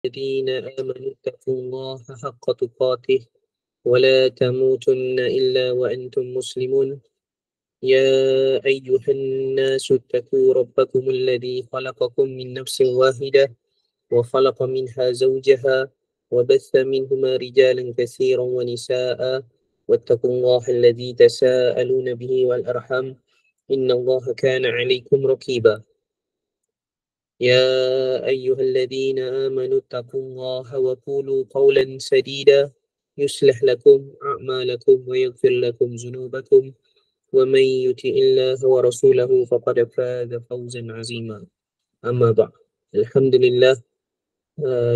الذين آمنوا اتقوا الله حق تقاته ولا تموتن إلا وأنتم مسلمون يا أيها الناس اتقوا ربكم الذي خلقكم من نفس واحدة وخلق منها زوجها وبث منهما رجالا كثيرا ونساء واتقوا الله الذي تساءلون به والأرحام إن الله كان عليكم رقيبا يا أيها الذين آمنوا اتقوا الله وقولوا قولا سديدا يصلح لكم أعمالكم ويغفر لكم ذنوبكم ومن يطع الله ورسوله فقد فاز فوزا عظيما أما بعد Alhamdulillah,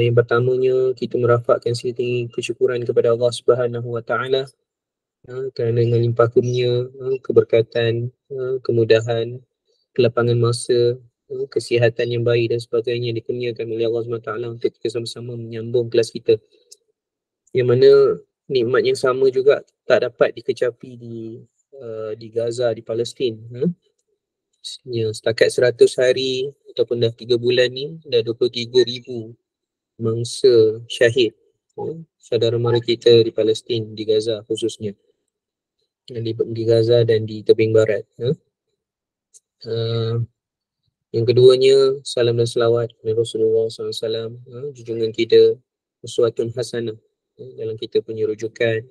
yang pertamanya kita merafakkan setinggi kesyukuran kepada Allah Subhanahu Wa Taala kerana dengan limpah kurnia, keberkatan, kemudahan, kelapangan masa, kesihatan yang baik dan sebagainya dikurniakan oleh Allah SWT untuk kita sama-sama menyambung kelas kita, yang mana nikmat yang sama juga tak dapat dikecapi di Gaza, di Palestin. Ya, setakat 100 hari ataupun dah 3 bulan ni dah 23,000 mangsa syahid, saudara mara kita di Palestin, di Gaza khususnya, di Gaza dan di tebing barat. Yang keduanya, salam dan selawat kepada Rasulullah SAW, junjungan kita, uswatun hasanah dalam kita punya rujukan,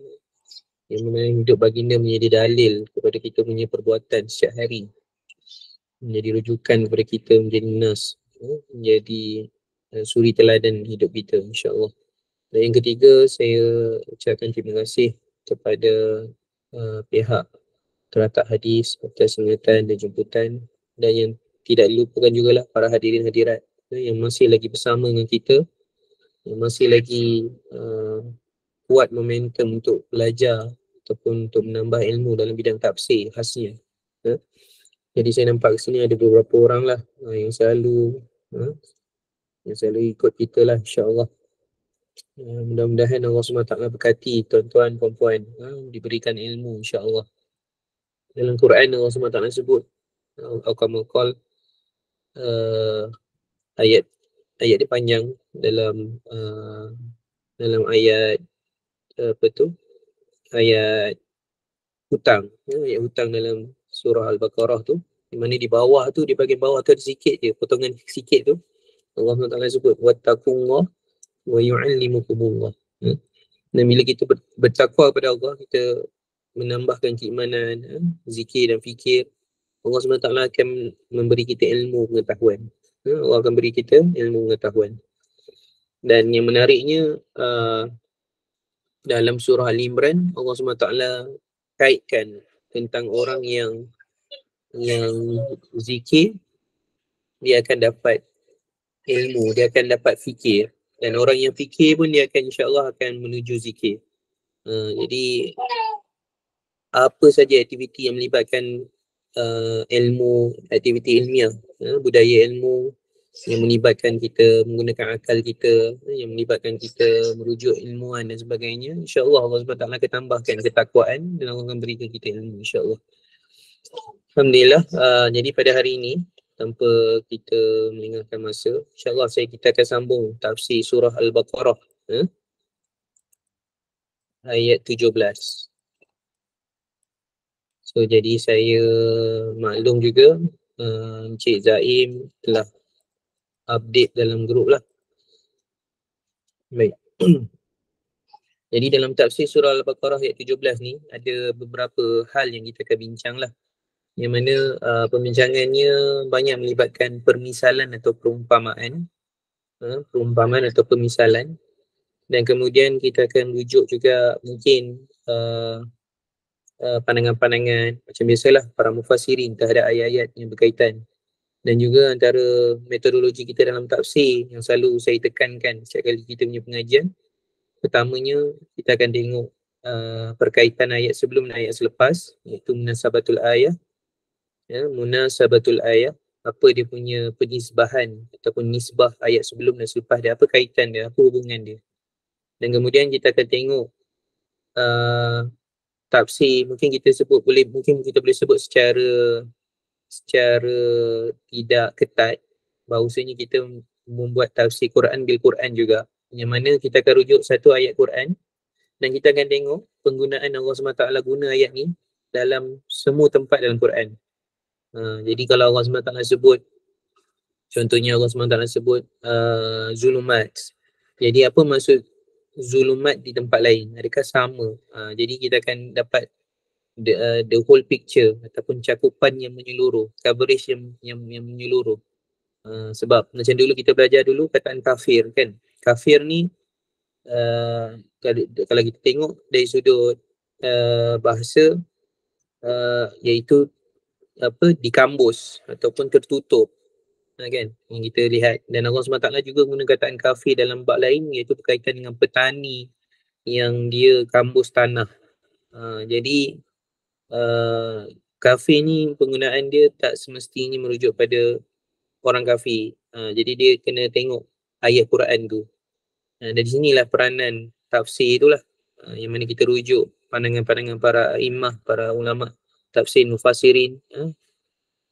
yang mana hidup baginda menjadi dalil kepada kita punya perbuatan setiap hari, menjadi rujukan kepada kita menjadi nas, menjadi suri teladan hidup kita, insya-Allah. Dan yang ketiga, saya ucapkan terima kasih kepada pihak Teratak Hadis atas sengatan dan jemputan, dan yang tidak dilupakan jugalah para hadirin hadirat yang masih lagi bersama dengan kita, yang masih lagi kuat momentum untuk belajar ataupun untuk menambah ilmu dalam bidang tafsir khasnya. Jadi saya nampak kat sini ada beberapa orang lah yang selalu ikut kita lah, insya-Allah. Mudah-mudahan Allah SWT berkati tuan-tuan puan-puan, diberikan ilmu, insya-Allah. Dalam Quran Allah SWT sebut Al-Qamal ayat dia panjang dalam ayat ayat hutang, ayat hutang dalam surah Al-Baqarah tu, di mana di bawah tu, di bahagian bawah tu ada sikit je, potongan sikit tu Allah SWT sebut wattaqullah wa yu'allimukumullah. Dan bila kita bertakwa kepada Allah, kita menambahkan keimanan, zikir dan fikir, Allah SWT akan memberi kita ilmu pengetahuan. Allah akan beri kita ilmu pengetahuan. Dan yang menariknya, dalam surah Al-Imran, Allah SWT kaitkan tentang orang yang zikir, dia akan dapat ilmu, dia akan dapat fikir. Dan orang yang fikir pun dia akan, insya-Allah akan menuju zikir. Jadi apa saja aktiviti yang melibatkan ilmu, aktiviti ilmiah, budaya ilmu yang melibatkan kita menggunakan akal kita, yang melibatkan kita merujuk ilmuwan dan sebagainya, insya-Allah Allah SWT akan tambahkan ketakwaan dan Allah akan berikan kita ilmu, insya-Allah. Alhamdulillah. Jadi pada hari ini, tanpa kita melengahkan masa, insya-Allah kita akan sambung tafsir surah Al-Baqarah, ayat 17. So jadi saya maklum juga Encik Zaim telah update dalam grup lah. Baik. Jadi dalam tafsir surah Al-Baqarah ayat 17 ni ada beberapa hal yang kita akan bincang lah, yang mana pembincangannya banyak melibatkan permisalan atau perumpamaan, atau permisalan, dan kemudian kita akan rujuk juga mungkin pandangan-pandangan macam biasalah para mufassirin terhadap ayat-ayat yang berkaitan, dan juga antara metodologi kita dalam tafsir yang selalu saya tekankan setiap kali kita punya pengajian. Pertamanya kita akan tengok perkaitan ayat sebelum dan ayat selepas, iaitu munasabatul ayat. Munasabatul ayat, apa dia punya penisbahan ataupun nisbah ayat sebelum dan selepas dia, apa kaitan dia, apa hubungan dia. Dan kemudian kita akan tengok tafsir, mungkin kita boleh sebut secara tidak ketat bahawasanya kita membuat tafsir Quran bil Quran juga, yang mana kita akan rujuk satu ayat Quran dan kita akan tengok penggunaan Allah SWT guna ayat ni dalam semua tempat dalam Quran. Jadi kalau Allah SWT sebut, contohnya Allah SWT sebut zulumat, jadi apa maksud zulumat di tempat lain? Adakah sama? Jadi kita akan dapat the whole picture ataupun cakupan yang menyeluruh, coverage yang menyeluruh. Sebab macam dulu kita belajar dulu kataan kafir kan. Kafir ni kalau kita tengok dari sudut bahasa, iaitu apa, dikambus ataupun tertutup, kan, yang kita lihat. Dan Allah SWT juga guna kataan kafir dalam bab lain, iaitu berkaitan dengan petani yang dia kambus tanah. Jadi kafir ni penggunaan dia tak semestinya merujuk pada orang kafir. Jadi dia kena tengok ayat Quran tu. Dari sinilah peranan tafsir itulah, yang mana kita rujuk pandangan-pandangan para imam, para ulama tafsir, mufassirin,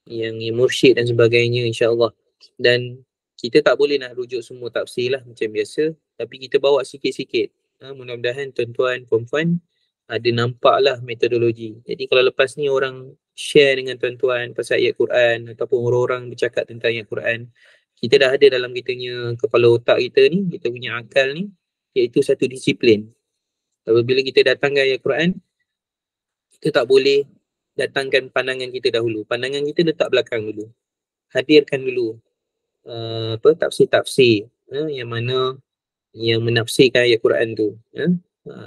yang mursyid dan sebagainya, insya-Allah. Dan kita tak boleh nak rujuk semua tafsir lah macam biasa, tapi kita bawa sikit-sikit. Mudah-mudahan tuan-tuan, puan-puan ada nampak lah metodologi. Jadi kalau lepas ni orang share dengan tuan-tuan pasal ayat Quran ataupun orang-orang bercakap tentang ayat Quran, kita dah ada dalam kitanya kepala otak kita ni, kita punya akal ni, iaitu satu disiplin. Apabila kita datangkan ayat Quran, kita tak boleh datangkan pandangan kita dahulu. Pandangan kita letak belakang dulu. Hadirkan dulu tafsir-tafsir yang mana yang menafsirkan ayat Quran tu.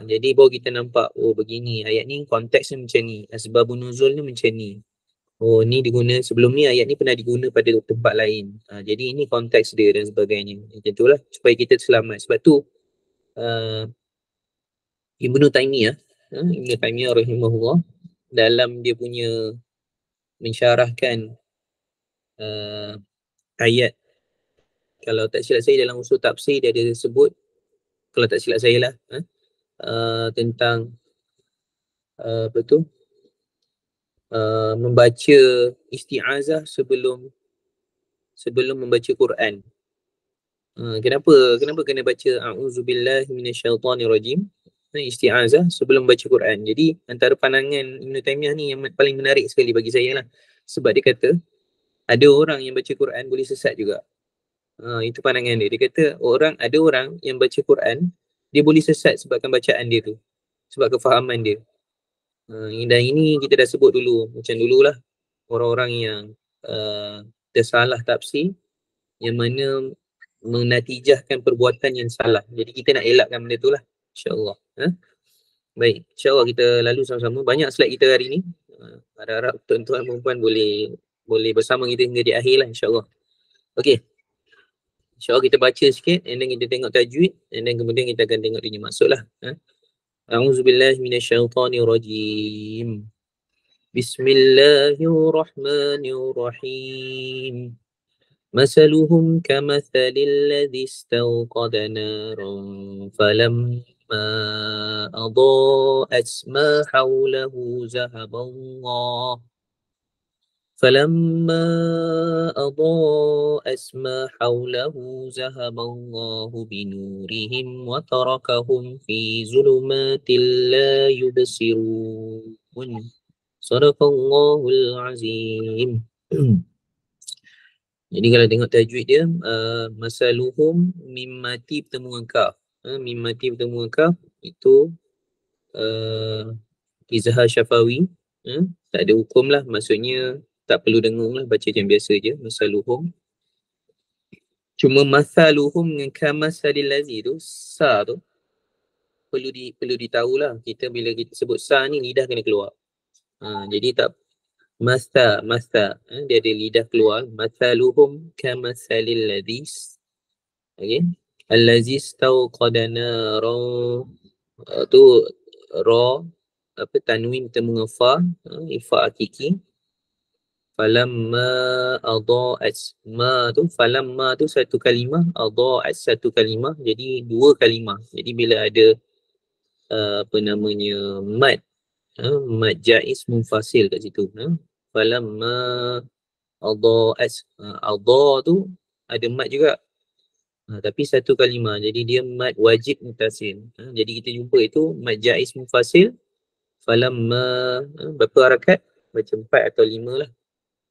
Jadi baru kita nampak, oh begini ayat ni konteksnya macam ni, asbabun nuzul ni macam ni. Oh ni diguna sebelum ni, ayat ni pernah diguna pada tempat lain. Jadi ini konteks dia dan sebagainya. Macam itulah supaya kita selamat. Sebab tu Ibnu Taimiyah rahimahullah, dalam dia punya mensyarahkan ayat, kalau tak silap saya dalam usul tafsir dia ada sebut, kalau tak silap saya lah, tentang apa tu, membaca isti'azah sebelum membaca Quran. Kenapa kena baca a'udzubillahi minasyaitonirrajim, isti'azah sebelum baca Quran? Jadi antara pandangan Ibn Taymiyah ni yang paling menarik sekali bagi saya lah, sebab dia kata ada orang yang baca Quran boleh sesat juga. Itu pandangan dia. Dia kata ada orang yang baca Quran, dia boleh sesat sebabkan bacaan dia tu, sebab kefahaman dia. Dan ini kita dah sebut dulu, macam dululah orang-orang yang tersalah tafsir, yang mana menatijahkan perbuatan yang salah. Jadi kita nak elakkan benda tu lah, insya-Allah. Baik, insya-Allah kita lalu sama-sama. Banyak slide kita hari ni. Harap tuan-tuan perempuan boleh bersama kita hingga di akhir lah, insya-Allah. Okey. InsyaAllah kita baca sikit, and then kita tengok tajwid, and then kemudian kita akan tengok dia maksud lah. A'udzubillahi minasyaitonirrajim. Bismillahirrahmanirrahim. Masaluhum kamathalil ladzi istawqada naran falamma adha'at ma hawlahu zahaballah فلما أضاءت ما حوله ذهب الله بنورهم وتركهم في ظلمات لا يبصرون صدق الله العظيم. Jadi kalau tengok tajwid dia, masaluhum mimati bertemu dengan kaf. Mimati bertemu dengan kaf itu izhar syafawi, tak ada hukum lah, maksudnya tak perlu dengung lah, baca macam biasa je, masaluhum. Cuma masaluhum dengan kamasalil lazi tu, sa tu perlu ditahu lah. Kita bila kita sebut sa ni, lidah kena keluar. Jadi tak masa dia ada lidah keluar. Masaluhum kamasalil lazis. Okay, al-lazis tauqada naran, tu ra tanwin bertemu dengan fa, fa hakiki. Falamma adha'at ma tu, falamma tu satu kalimah, adha'at satu kalimah, jadi dua kalimah. Jadi bila ada mad, mad jaiz munfasil kat situ. Falamma adha'at, adha tu ada mad juga, Tapi satu kalimah. Jadi dia mad wajib mutasil. Jadi kita jumpa itu mad jaiz mufasil. Falamma, berapa harakat? Baca 4 atau 5 lah.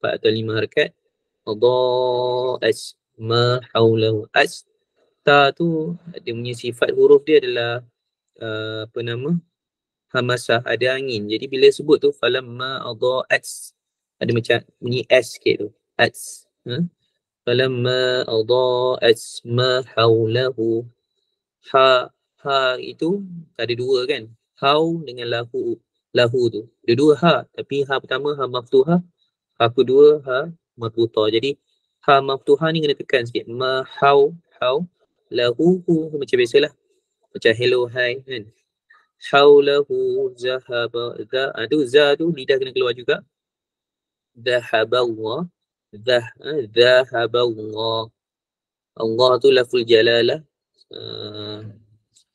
4 atau 5 harakat. As ma haulahu. As, ta tu dia punya sifat huruf dia adalah apa nama? Hamasah, ada angin. Jadi bila sebut tu falamma adaa'at, ada macam bunyi s sikit tu. Ats. Falamma adaa'at ma haulahu. Ha itu ada dua kan? Hau dengan lahu. Lahu tu. Ada dua ha, tapi ha pertama ha maftuhah, ha kedua ha maftuhah. Jadi ha maftuhah ni kena tekan sikit. Ma hau lahu macam biasalah. Macam hello hi kan. Haulahu zahaba. Za tu lidah kena keluar juga. Zahaballah. Zahaballah. Allah tu laful jalalah.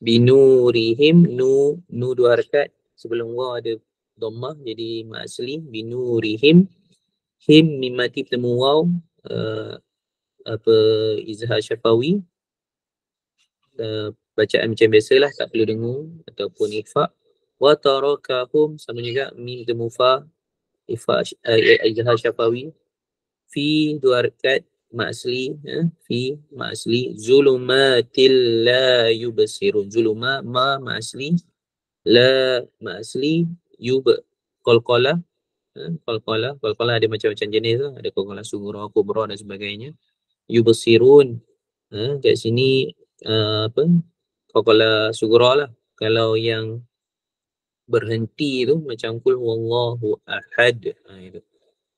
Binurihim. Nu dua harakat. Sebelum wa ada dhammah, jadi mak asli. Binurihim. Him mimati bertemu waw. Izhar syafawi. Bacaan macam biasalah, tak perlu dengung ataupun ikhfa. Wa tarakahum, sama juga mim bertemu fa. Ikhfa izhar syafawi. Fi dua harakat, mak asli. Fi mak asli. Zulumatil la yubsirun. Zuluma ma mak asli. La mak asli. Qalqalah. Qalqalah ada macam-macam jenis lah. Ada qalqalah sughra, kubra dan sebagainya. Yubsirun. Kat sini qalqalah sughra lah. Kalau yang berhenti tu macam kul wallahu ahad.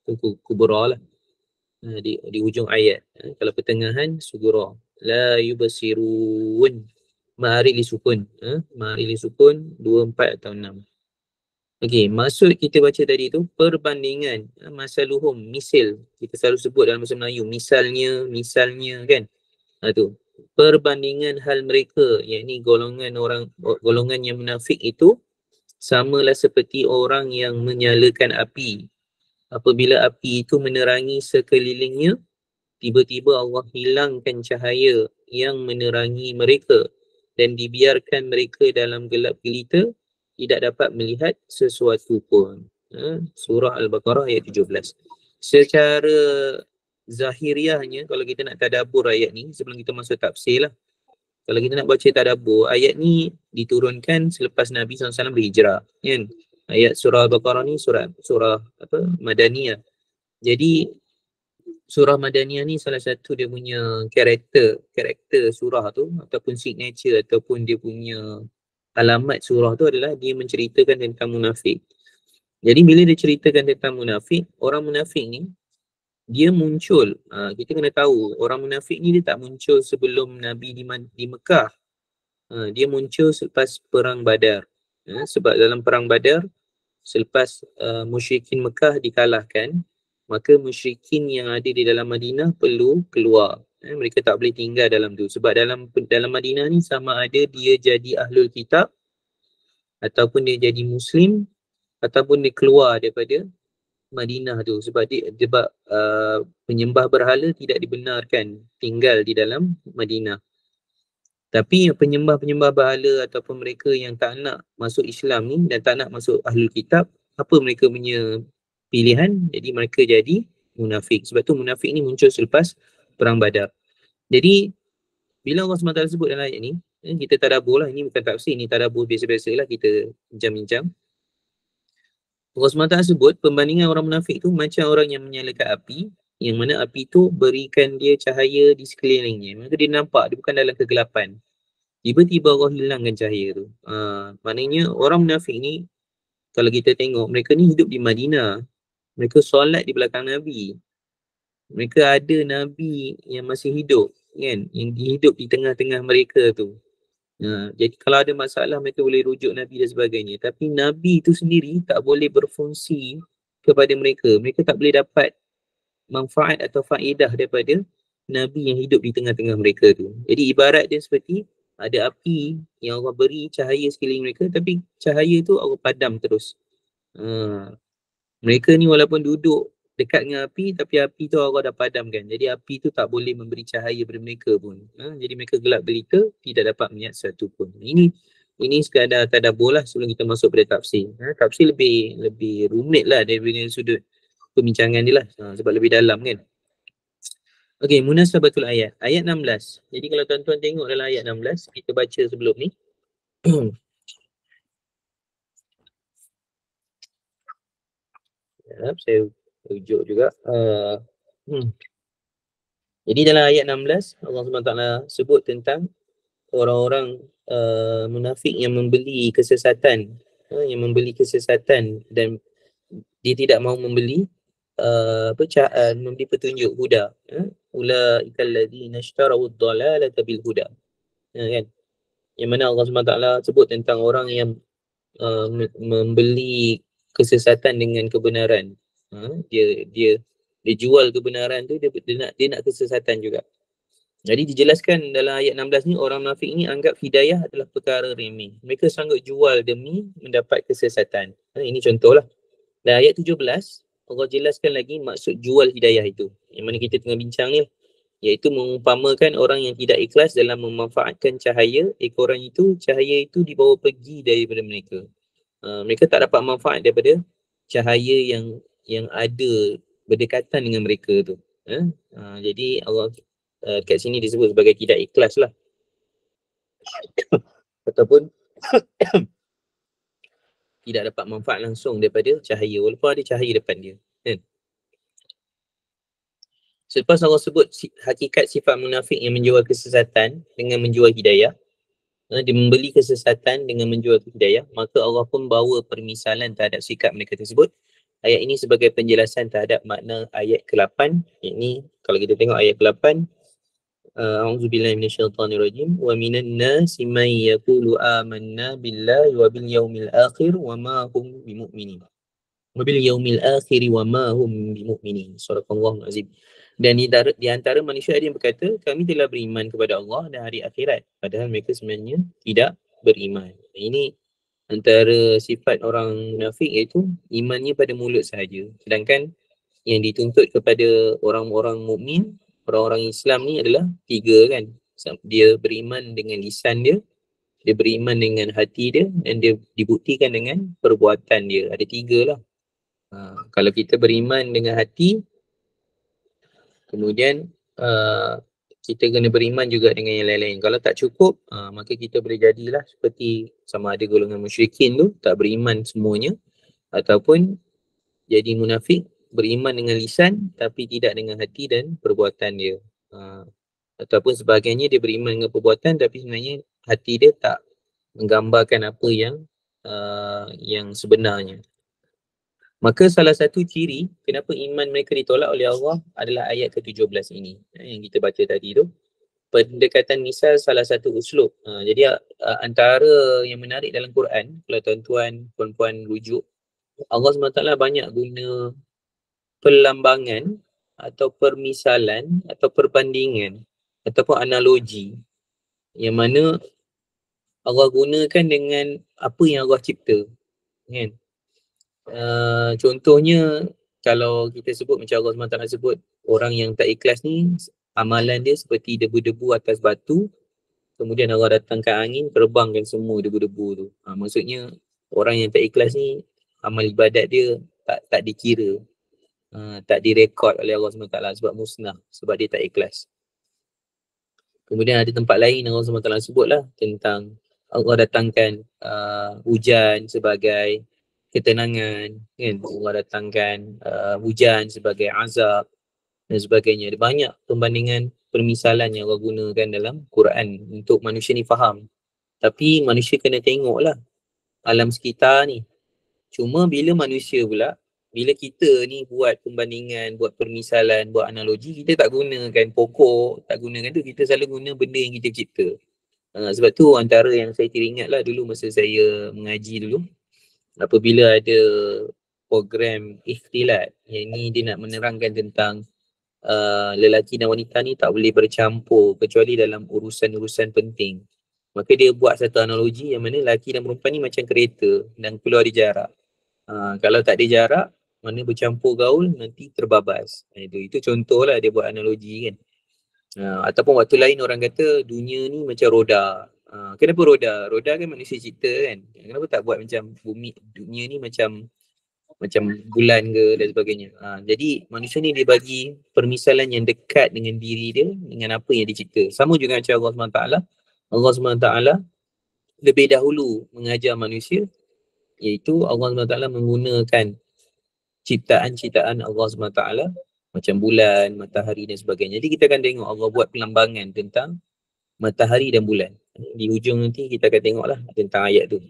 Itu kubra lah. Di hujung ayat. Kalau pertengahan sughra. La yubsirun. Ma'ari li sukun. Ma'ari li sukun 2, 4 atau 6. Okey, maksud kita baca tadi tu perbandingan masaluhum, misal. Kita selalu sebut dalam bahasa Melayu, misalnya kan. Tu. Perbandingan hal mereka, yakni golongan yang munafik itu samalah seperti orang yang menyalakan api. Apabila api itu menerangi sekelilingnya, tiba-tiba Allah hilangkan cahaya yang menerangi mereka dan dibiarkan mereka dalam gelap gelita, tidak dapat melihat sesuatu pun. Surah Al-Baqarah ayat 17. Secara zahiriahnya, kalau kita nak tadabbur ayat ni, sebelum kita masuk tafsir lah. Kalau kita nak baca tadabbur, ayat ni diturunkan selepas Nabi SAW berhijrah. Kan? Ayat surah Al-Baqarah ni surah Madaniyah. Jadi surah Madaniyah ni salah satu dia punya karakter surah tu, ataupun signature, ataupun dia punya alamat surah tu adalah dia menceritakan tentang munafik. Jadi bila dia ceritakan tentang munafik, orang munafik ni dia muncul. Kita kena tahu orang munafik ni dia tak muncul sebelum Nabi di Mekah. Dia muncul selepas perang Badar. Sebab dalam perang Badar, selepas musyrikin Mekah dikalahkan, maka musyrikin yang ada di dalam Madinah perlu keluar. Mereka tak boleh tinggal dalam tu. Sebab dalam Madinah ni sama ada dia jadi ahlul kitab, ataupun dia jadi Muslim, ataupun dia keluar daripada Madinah tu. Sebab penyembah berhala tidak dibenarkan tinggal di dalam Madinah. Tapi penyembah-penyembah berhala ataupun mereka yang tak nak masuk Islam ni dan tak nak masuk ahlul kitab, apa mereka punya pilihan? Jadi mereka jadi munafik. Sebab tu munafik ni muncul selepas perang Badar. Jadi bila Allah SWT sebut dalam ayat ni, kita tadabbur lah. Ini bukan tafsir, ni tadabbur biasa-biasa lah, kita bincang-bincang. Allah SWT sebut pembandingan orang munafik tu macam orang yang menyalakan api, yang mana api tu berikan dia cahaya di sekelilingnya. Maka dia nampak, dia bukan dalam kegelapan. Tiba-tiba Allah hilangkan cahaya tu. Maknanya orang munafik ni, kalau kita tengok, mereka ni hidup di Madinah. Mereka solat di belakang Nabi. Mereka ada Nabi yang masih hidup, kan? Yang hidup di tengah-tengah mereka tu. Jadi kalau ada masalah, mereka boleh rujuk Nabi dan sebagainya. Tapi Nabi tu sendiri tak boleh berfungsi kepada mereka. Mereka tak boleh dapat manfaat atau faedah daripada Nabi yang hidup di tengah-tengah mereka tu. Jadi ibarat dia seperti ada api yang Allah beri cahaya sekeliling mereka, tapi cahaya tu Allah padam terus. Mereka ni walaupun duduk dekat dengan api, tapi api tu Allah dah padamkan. Jadi api tu tak boleh memberi cahaya pada mereka pun. Jadi mereka gelap gelita, tidak dapat melihat sesuatu pun. Ini sekadar tadabbur lah sebelum kita masuk pada tafsir. Tafsir lebih rumit lah daripada sudut perbincangan dia lah. Sebab lebih dalam kan. Okey, munasabatul ayat. Ayat 16. Jadi kalau tuan-tuan tengok dalam ayat 16, kita baca sebelum ni. Saya rujuk juga. Jadi dalam ayat 16, Allah SWT sebut tentang orang-orang munafik yang membeli kesesatan, dan dia tidak mahu membeli membeli petunjuk huda. Ulaikal ladzina ishtaraw ad-dalalata bil huda. Kan? Yang mana Allah SWT sebut tentang orang yang membeli kesesatan dengan kebenaran. Dia jual kebenaran tu, dia nak kesesatan juga. Jadi dijelaskan dalam ayat 16 ni, orang munafik ni anggap hidayah adalah perkara remeh. Mereka sanggup jual demi mendapat kesesatan. Ini contohlah. Dan ayat 17, Allah jelaskan lagi maksud jual hidayah itu. Yang mana kita tengah bincang ni, iaitu mengumpamakan orang yang tidak ikhlas dalam memanfaatkan cahaya ekoran itu. Cahaya itu dibawa pergi daripada mereka. Mereka tak dapat manfaat daripada cahaya yang ada berdekatan dengan mereka tu. Jadi Allah kat sini disebut sebagai tidak ikhlas lah. Ataupun tidak dapat manfaat langsung daripada cahaya walaupun ada cahaya depan dia. Selepas Allah sebut hakikat sifat munafik yang menjual kesesatan dengan menjual hidayah, dia membeli kesesatan dengan menjual hidayah, maka Allah pun bawa permisalan terhadap sikap mereka tersebut. Ayat ini sebagai penjelasan terhadap makna ayat ke-8. Ini kalau kita tengok ayat ke-8, a'udzubillahi minasyaitonirrajim, wa minan nasi may yaqulu amanna billahi wa bil yaumil akhir wa ma hum bimu'minin. Wa bil yaumil akhir wa ma hum bimu'minin. Surahul Azim. Dan di antara manusia ada yang berkata, kami telah beriman kepada Allah dan hari akhirat, padahal mereka sebenarnya tidak beriman. Ini antara sifat orang munafik, iaitu imannya pada mulut sahaja. Sedangkan yang dituntut kepada orang-orang mukmin, orang-orang Islam ni adalah 3 kan. Dia beriman dengan lisan dia, dia beriman dengan hati dia, dan dia dibuktikan dengan perbuatan dia. Ada 3 lah. Kalau kita beriman dengan hati, kemudian kita kena beriman juga dengan yang lain-lain. Kalau tak cukup, maka kita boleh jadilah seperti sama ada golongan musyrikin tu, tak beriman semuanya, ataupun jadi munafik, beriman dengan lisan tapi tidak dengan hati dan perbuatan dia. Ataupun sebagainya, dia beriman dengan perbuatan tapi sebenarnya hati dia tak menggambarkan apa yang sebenarnya. Maka salah satu ciri kenapa iman mereka ditolak oleh Allah adalah ayat ke-17 ini yang kita baca tadi tu. Pendekatan misal salah satu uslub. Jadi antara yang menarik dalam Quran, kalau tuan-tuan, puan-puan rujuk, Allah SWT banyak guna perlambangan atau permisalan atau perbandingan ataupun analogi yang mana Allah gunakan dengan apa yang Allah cipta, kan? Contohnya kalau kita sebut macam Allah SWT sebut, orang yang tak ikhlas ni amalan dia seperti debu-debu atas batu, kemudian Allah datangkan angin terbangkan semua debu-debu tu. Maksudnya orang yang tak ikhlas ni amal ibadat dia tak dikira, tak direkod oleh Allah SWT sebab musnah, sebab dia tak ikhlas. Kemudian ada tempat lain Allah SWT sebutlah tentang Allah datangkan hujan sebagai ketenangan, kan? Allah datangkan hujan sebagai azab dan sebagainya. Ada banyak pembandingan permisalan yang Allah gunakan dalam Quran untuk manusia ni faham. Tapi manusia kena tengoklah alam sekitar ni. Cuma bila manusia pula, bila kita ni buat pembandingan, buat permisalan, buat analogi, kita tak gunakan pokok, tak gunakan tu, kita selalu guna benda yang kita cipta. Sebab tu antara yang saya teringatlah dulu masa saya mengaji dulu, apabila ada program ikhtilat, yang ni dia nak menerangkan tentang lelaki dan wanita ni tak boleh bercampur kecuali dalam urusan-urusan penting. Maka dia buat satu analogi yang mana lelaki dan perempuan ni macam kereta dan perlu ada jarak. Kalau tak ada jarak, mana bercampur gaul nanti terbabas. Itu contohlah dia buat analogi kan. Ataupun waktu lain orang kata dunia ni macam roda. Kenapa roda? Roda kan manusia cipta kan. Kenapa tak buat macam bumi, dunia ni macam bulan ke dan sebagainya. Jadi manusia ni dia bagi permisalan yang dekat dengan diri dia, dengan apa yang dicipta. Sama juga macam Allah SWT. Allah SWT lebih dahulu mengajar manusia, iaitu Allah SWT menggunakan ciptaan-ciptaan Allah SWT macam bulan, matahari dan sebagainya. Jadi kita akan tengok Allah buat pelambangan tentang matahari dan bulan. Di hujung nanti kita akan tengoklah tentang ayat tu.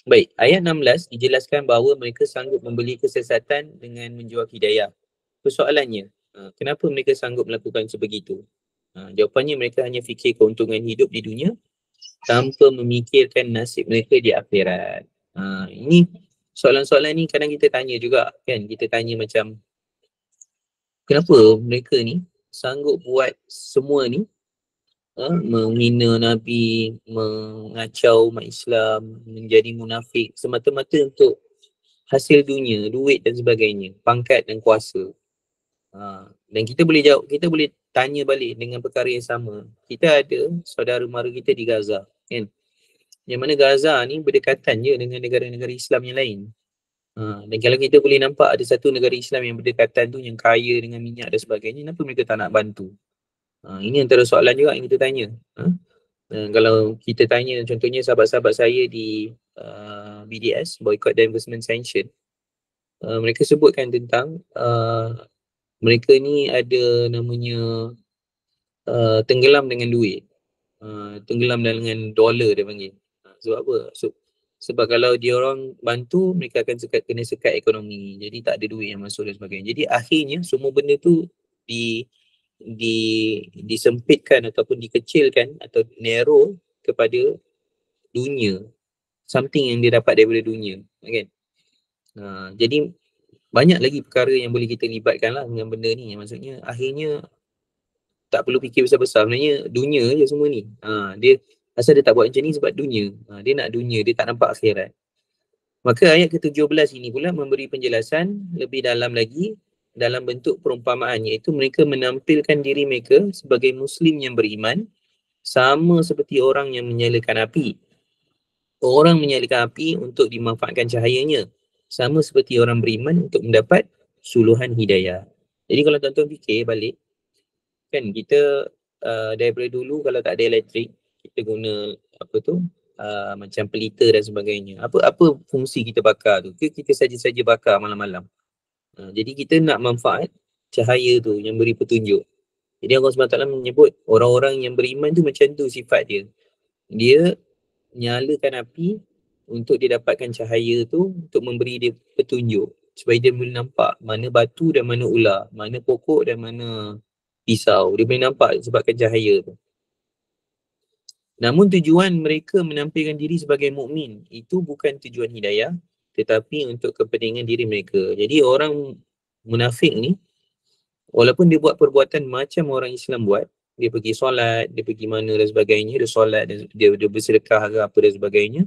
Baik, ayat 16 dijelaskan bahawa mereka sanggup membeli kesesatan dengan menjual hidayah. Persoalannya, kenapa mereka sanggup melakukan sebegitu? Jawapannya mereka hanya fikir keuntungan hidup di dunia tanpa memikirkan nasib mereka di akhirat. Ini soalan-soalan ni kadang kita tanya juga kan, kita tanya macam kenapa mereka ni sanggup buat semua ni, menghina Nabi, mengacau umat Islam, menjadi munafik semata-mata untuk hasil dunia, duit dan sebagainya, pangkat dan kuasa. Dan kita boleh jawab, kita boleh tanya balik dengan perkara yang sama. Kita ada saudara mara kita di Gaza, kan? Yang mana Gaza ni berdekatan je dengan negara-negara Islam yang lain. Dan kalau kita boleh nampak ada satu negara Islam yang berdekatan tu, yang kaya dengan minyak dan sebagainya, kenapa mereka tak nak bantu? Ini antara soalan juga yang kita tanya. Kalau kita tanya contohnya sahabat-sahabat saya di BDS, Boycott Divestment Sanction, mereka sebutkan tentang mereka ni ada namanya tenggelam dengan duit, tenggelam dengan dolar dia panggil. Sebab apa? Sebab kalau dia orang bantu, mereka akan kena sekat ekonomi, jadi tak ada duit yang masuk dan sebagainya. Jadi akhirnya semua benda tu disempitkan ataupun dikecilkan atau narrow kepada dunia, something yang dia dapat daripada dunia, kan? Jadi banyak lagi perkara yang boleh kita libatkan lah dengan benda ni. Maksudnya akhirnya tak perlu fikir besar-besar, sebenarnya dunia je semua ni. Dia asal dia tak buat macam ni sebab dunia. Dia nak dunia, dia tak nampak akhirat. Maka ayat ke-17 ini pula memberi penjelasan lebih dalam lagi dalam bentuk perumpamaan, iaitu mereka menampilkan diri mereka sebagai Muslim yang beriman, sama seperti orang yang menyalakan api. Orang menyalakan api untuk dimanfaatkan cahayanya, sama seperti orang beriman untuk mendapat suluhan hidayah. Jadi kalau tuan-tuan fikir balik, kan kita daripada dulu kalau tak ada elektrik, kita guna apa tu, macam pelita dan sebagainya. Apa fungsi kita bakar tu? Kita saja-saja bakar malam-malam. Jadi kita nak manfaat cahaya tu yang beri petunjuk. Jadi Allah SWT menyebut orang-orang yang beriman tu macam tu sifat dia. Dia nyalakan api untuk dia dapatkan cahaya tu, untuk memberi dia petunjuk supaya dia boleh nampak mana batu dan mana ular, mana pokok dan mana pisau. Dia boleh nampak sebabkan cahaya tu. Namun tujuan mereka menampilkan diri sebagai mukmin itu bukan tujuan hidayah, tetapi untuk kepentingan diri mereka. Jadi orang munafik ni, walaupun dia buat perbuatan macam orang Islam buat, dia pergi solat, dia pergi mana dan sebagainya, dia solat, dia bersedekah ke apa dan sebagainya,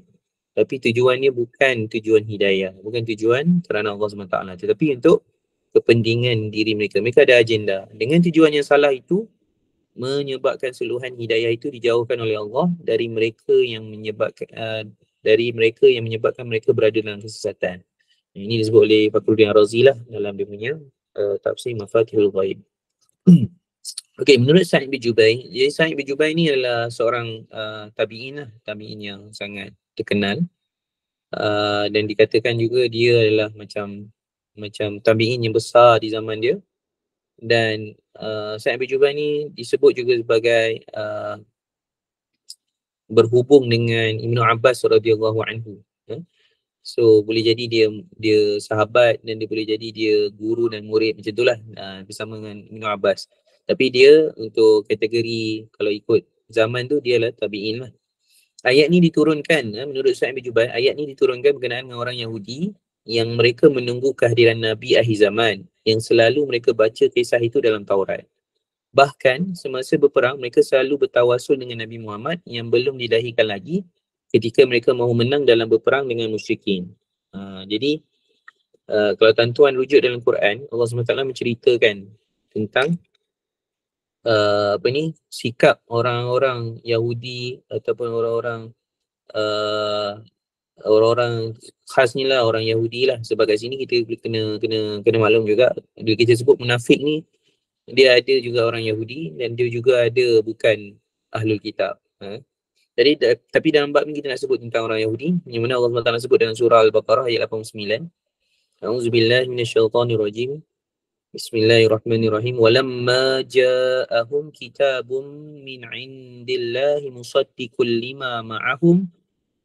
tapi tujuannya bukan tujuan hidayah, bukan tujuan kerana Allah SWT, tetapi untuk kepentingan diri mereka. Mereka ada agenda. Dengan tujuan yang salah itu, menyebabkan suluhan hidayah itu dijauhkan oleh Allah dari mereka yang menyebabkan mereka berada dalam kesesatan. Ini disebut oleh Fakhruddin Ar-Razi lah dalam dia punya tafsir Mafatihul Ghaib. Okey, menurut Sa'id bin Jubair, jadi Sa'id bin Jubair ni adalah seorang tabi'in lah, tabi'in yang sangat terkenal, dan dikatakan juga dia adalah macam tabi'in yang besar di zaman dia. Dan Sa'id bin Jubair ni disebut juga sebagai berhubung dengan Ibnu Abbas radhiyallahu anhu. So boleh jadi dia sahabat, dan dia boleh jadi dia guru dan murid, macam itulah bersama dengan Ibnu Abbas. Tapi dia untuk kategori kalau ikut zaman tu dia lah tabi'in lah. Ayat ni diturunkan, menurut Sa'id bin Jubair, ayat ni diturunkan berkenaan dengan orang Yahudi yang mereka menunggu kehadiran Nabi akhir zaman, yang selalu mereka baca kisah itu dalam Taurat. Bahkan semasa berperang, mereka selalu bertawasul dengan Nabi Muhammad yang belum dilahirkan lagi ketika mereka mahu menang dalam berperang dengan musyrikin. Jadi kalau tuan-tuan rujuk dalam Quran, Allah SWT menceritakan tentang sikap orang-orang Yahudi ataupun uh, orang-orang khas ni lah, orang Yahudi lah. Sebab kat sini kita kena maklum juga, dia kita sebut munafik ni, dia ada juga orang Yahudi dan dia juga ada bukan ahlul kitab. Jadi tapi dalam bab ni kita nak sebut tentang orang Yahudi, yang mana Allah SWT sebut dalam surah Al-Baqarah ayat 89. A'udzubillahi minasyaitonirrajim. Bismillahirrahmanirrahim. Walamma ja'ahum kitabun min 'indillahi musaddiqul lima ma'ahum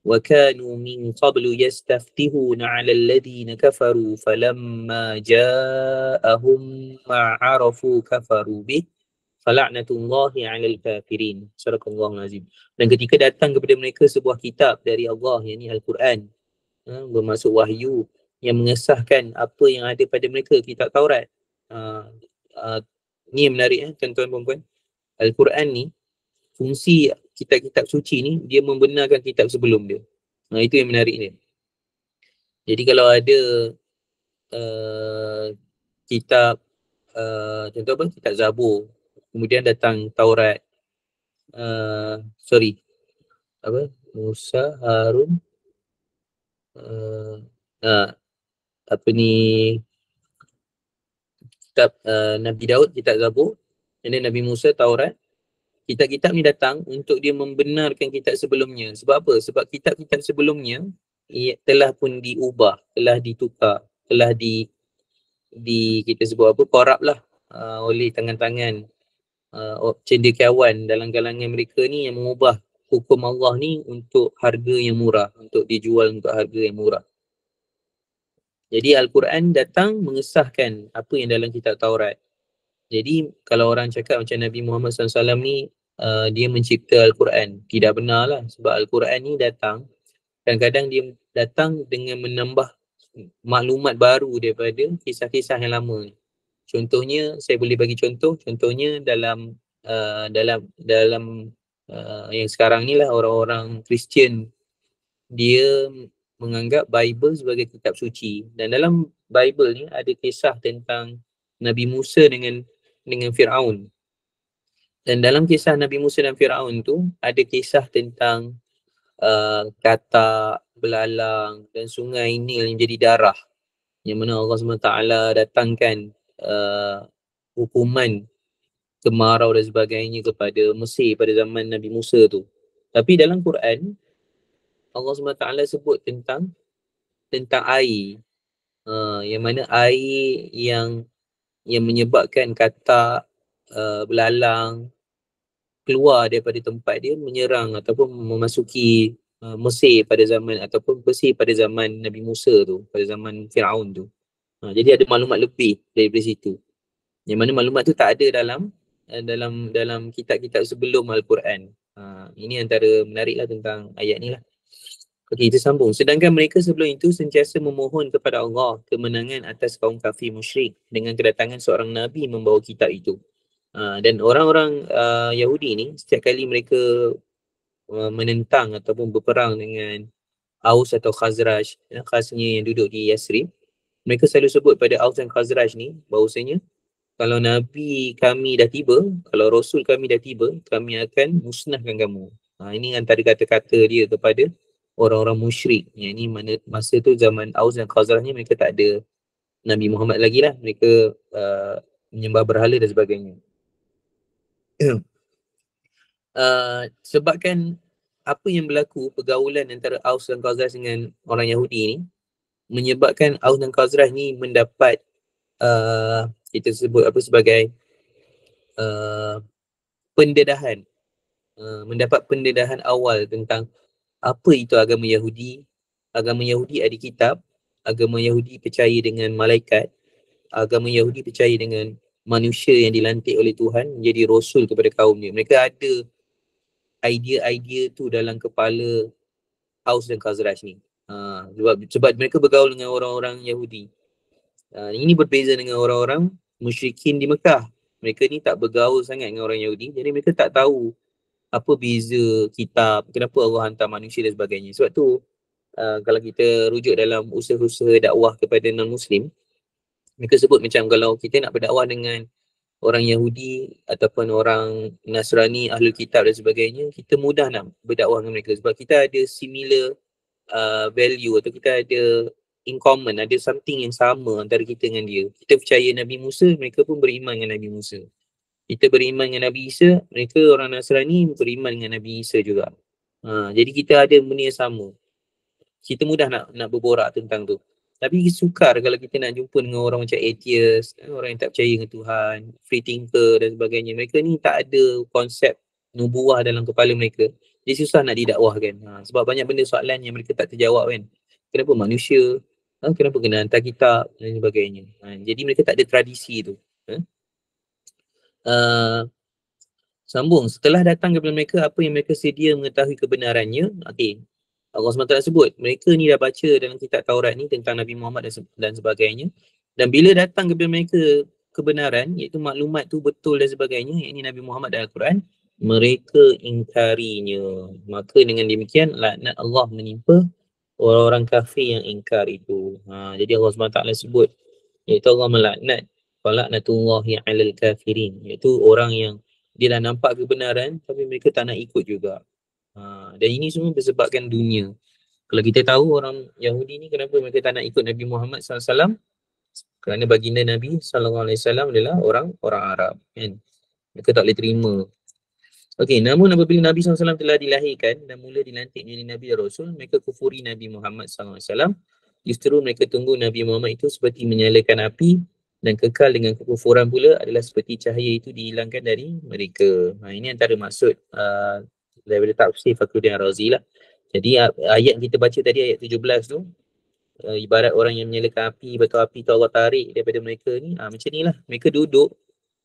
wa kanu min qablu yastaftihuna 'alal ladzina kafaru falamma ja'ahum ma 'arafu kafaru bih fala'natullahi 'alal kafirin. Sadaqallahul azim. Dan ketika datang kepada mereka sebuah kitab dari Allah, yakni Al-Quran, bermaksud wahyu yang mengesahkan apa yang ada pada mereka, kitab Taurat. Ni yang menarik, tuan-tuan dan puan. Al-Quran ni, fungsi kitab-kitab suci ni, dia membenarkan kitab sebelum dia. Itu yang menarik dia. Jadi kalau ada kitab contoh apa, kitab Zabur, kemudian datang Taurat, Musa, Harun, kitab Nabi Daud, kitab Zabur, dan Nabi Musa, Taurat. Kitab-kitab ni datang untuk dia membenarkan kitab sebelumnya. Sebab apa? Sebab kitab-kitab sebelumnya telah pun diubah, telah ditukar, telah kita sebut apa, korup lah oleh tangan-tangan cendekiawan dalam kalangan mereka ni yang mengubah hukum Allah ni untuk harga yang murah, untuk dijual untuk harga yang murah. Jadi Al-Quran datang mengesahkan apa yang dalam kitab Taurat. Jadi kalau orang cakap macam Nabi Muhammad SAW ni dia mencipta Al-Quran, tidak benar lah. Sebab Al-Quran ni datang, kadang-kadang dia datang dengan menambah maklumat baru daripada kisah-kisah yang lama ni. Contohnya, saya boleh bagi contohnya dalam yang sekarang ni lah, orang-orang Kristian dia menganggap Bible sebagai kitab suci, dan dalam Bible ni ada kisah tentang Nabi Musa dengan Firaun. Dan dalam kisah Nabi Musa dan Firaun tu ada kisah tentang katak, belalang dan sungai Nil yang jadi darah, yang mana Allah SWT datangkan hukuman kemarau dan sebagainya kepada Mesir pada zaman Nabi Musa tu. Tapi dalam Quran Allah SWT sebut tentang air, yang mana air yang menyebabkan katak, belalang keluar daripada tempat dia, menyerang ataupun memasuki Mesir pada zaman, ataupun Mesir pada zaman Nabi Musa tu, pada zaman Firaun tu. Jadi ada maklumat lebih daripada situ, yang mana maklumat tu tak ada dalam kitab-kitab sebelum Al-Quran. Ini antara menariklah tentang ayat ni lah. Okey, kita sambung. Sedangkan mereka sebelum itu sentiasa memohon kepada Allah kemenangan atas kaum kafir musyrik dengan kedatangan seorang Nabi membawa kitab itu. Dan orang-orang Yahudi ni, setiap kali mereka menentang ataupun berperang dengan Aus atau Khazraj, khasnya yang duduk di Yasrib, mereka selalu sebut pada Aus dan Khazraj ni bahawasanya kalau Nabi kami dah tiba, kalau Rasul kami dah tiba, kami akan musnahkan kamu. Ini antara kata-kata dia kepada orang-orang musyrik. Yang ini masa tu zaman Aus dan Khazraj ni mereka tak ada Nabi Muhammad lagi lah. Mereka menyembah berhala dan sebagainya. Sebabkan apa yang berlaku, pergaulan antara Aus dan Khazraj dengan orang Yahudi ni, menyebabkan Aus dan Khazraj ni mendapat kita sebut apa sebagai pendedahan, mendapat pendedahan awal tentang apa itu agama Yahudi. Agama Yahudi ada kitab, agama Yahudi percaya dengan malaikat, agama Yahudi percaya dengan manusia yang dilantik oleh Tuhan menjadi rasul kepada kaumnya. Mereka ada idea-idea tu dalam kepala Aus dan Khazraj ni. Sebab mereka bergaul dengan orang-orang Yahudi. Ini berbeza dengan orang-orang musyrikin di Mekah. Mereka ni tak bergaul sangat dengan orang Yahudi, jadi mereka tak tahu apa beza kitab, kenapa Allah hantar manusia dan sebagainya. Sebab tu kalau kita rujuk dalam usaha-usaha dakwah kepada non-Muslim, mereka sebut macam kalau kita nak berdakwah dengan orang Yahudi ataupun orang Nasrani, Ahlul Kitab dan sebagainya, kita mudah nak berdakwah dengan mereka sebab kita ada similar value atau kita ada in common, ada something yang sama antara kita dengan dia. Kita percaya Nabi Musa, mereka pun beriman dengan Nabi Musa. Kita beriman dengan Nabi Isa, mereka orang Nasrani beriman dengan Nabi Isa juga. Jadi kita ada benda yang sama. Kita mudah nak berborak tentang tu. Tapi sukar kalau kita nak jumpa dengan orang macam atheist, orang yang tak percaya dengan Tuhan, free thinker dan sebagainya. Mereka ni tak ada konsep nubuah dalam kepala mereka. Dia susah nak didakwahkan. Sebab banyak benda soalan yang mereka tak terjawab kan. Kenapa manusia? Kenapa kena hantar kitab dan sebagainya. Jadi mereka tak ada tradisi tu. Sambung. Setelah datang kepada mereka apa yang mereka sedia mengetahui kebenarannya. Okay. Allah SWT sebut, mereka ni dah baca dalam kitab Taurat ni tentang Nabi Muhammad dan sebagainya. Dan bila datang kepada mereka kebenaran, iaitu maklumat tu betul dan sebagainya, iaitu Nabi Muhammad dan Al-Quran, mereka ingkarinya. Maka dengan demikian, laknat Allah menimpa orang-orang kafir yang ingkar itu. Jadi Allah SWT sebut, iaitu Allah melaknat, falaknatullahi alal kafirin, iaitu orang yang dia dah nampak kebenaran, tapi mereka tak nak ikut juga. Dan ini semua disebabkan dunia. Kalau kita tahu orang Yahudi ni kenapa mereka tak nak ikut Nabi Muhammad SAW, kerana baginda Nabi SAW adalah orang Arab kan? Mereka tak boleh terima. Okey, namun apabila Nabi SAW telah dilahirkan dan mula dilantik menjadi Nabi dan Rasul, mereka kufuri Nabi Muhammad SAW. Justru mereka tunggu Nabi Muhammad itu seperti menyalakan api, dan kekal dengan kekufuran pula adalah seperti cahaya itu dihilangkan dari mereka. Ini antara maksud daripada tafsir Fakhruddin Ar-Razi lah. Jadi ayat kita baca tadi, ayat 17 tu, ibarat orang yang menyalakan api, betul api tu Allah tarik daripada mereka ni, macam ni lah. Mereka duduk,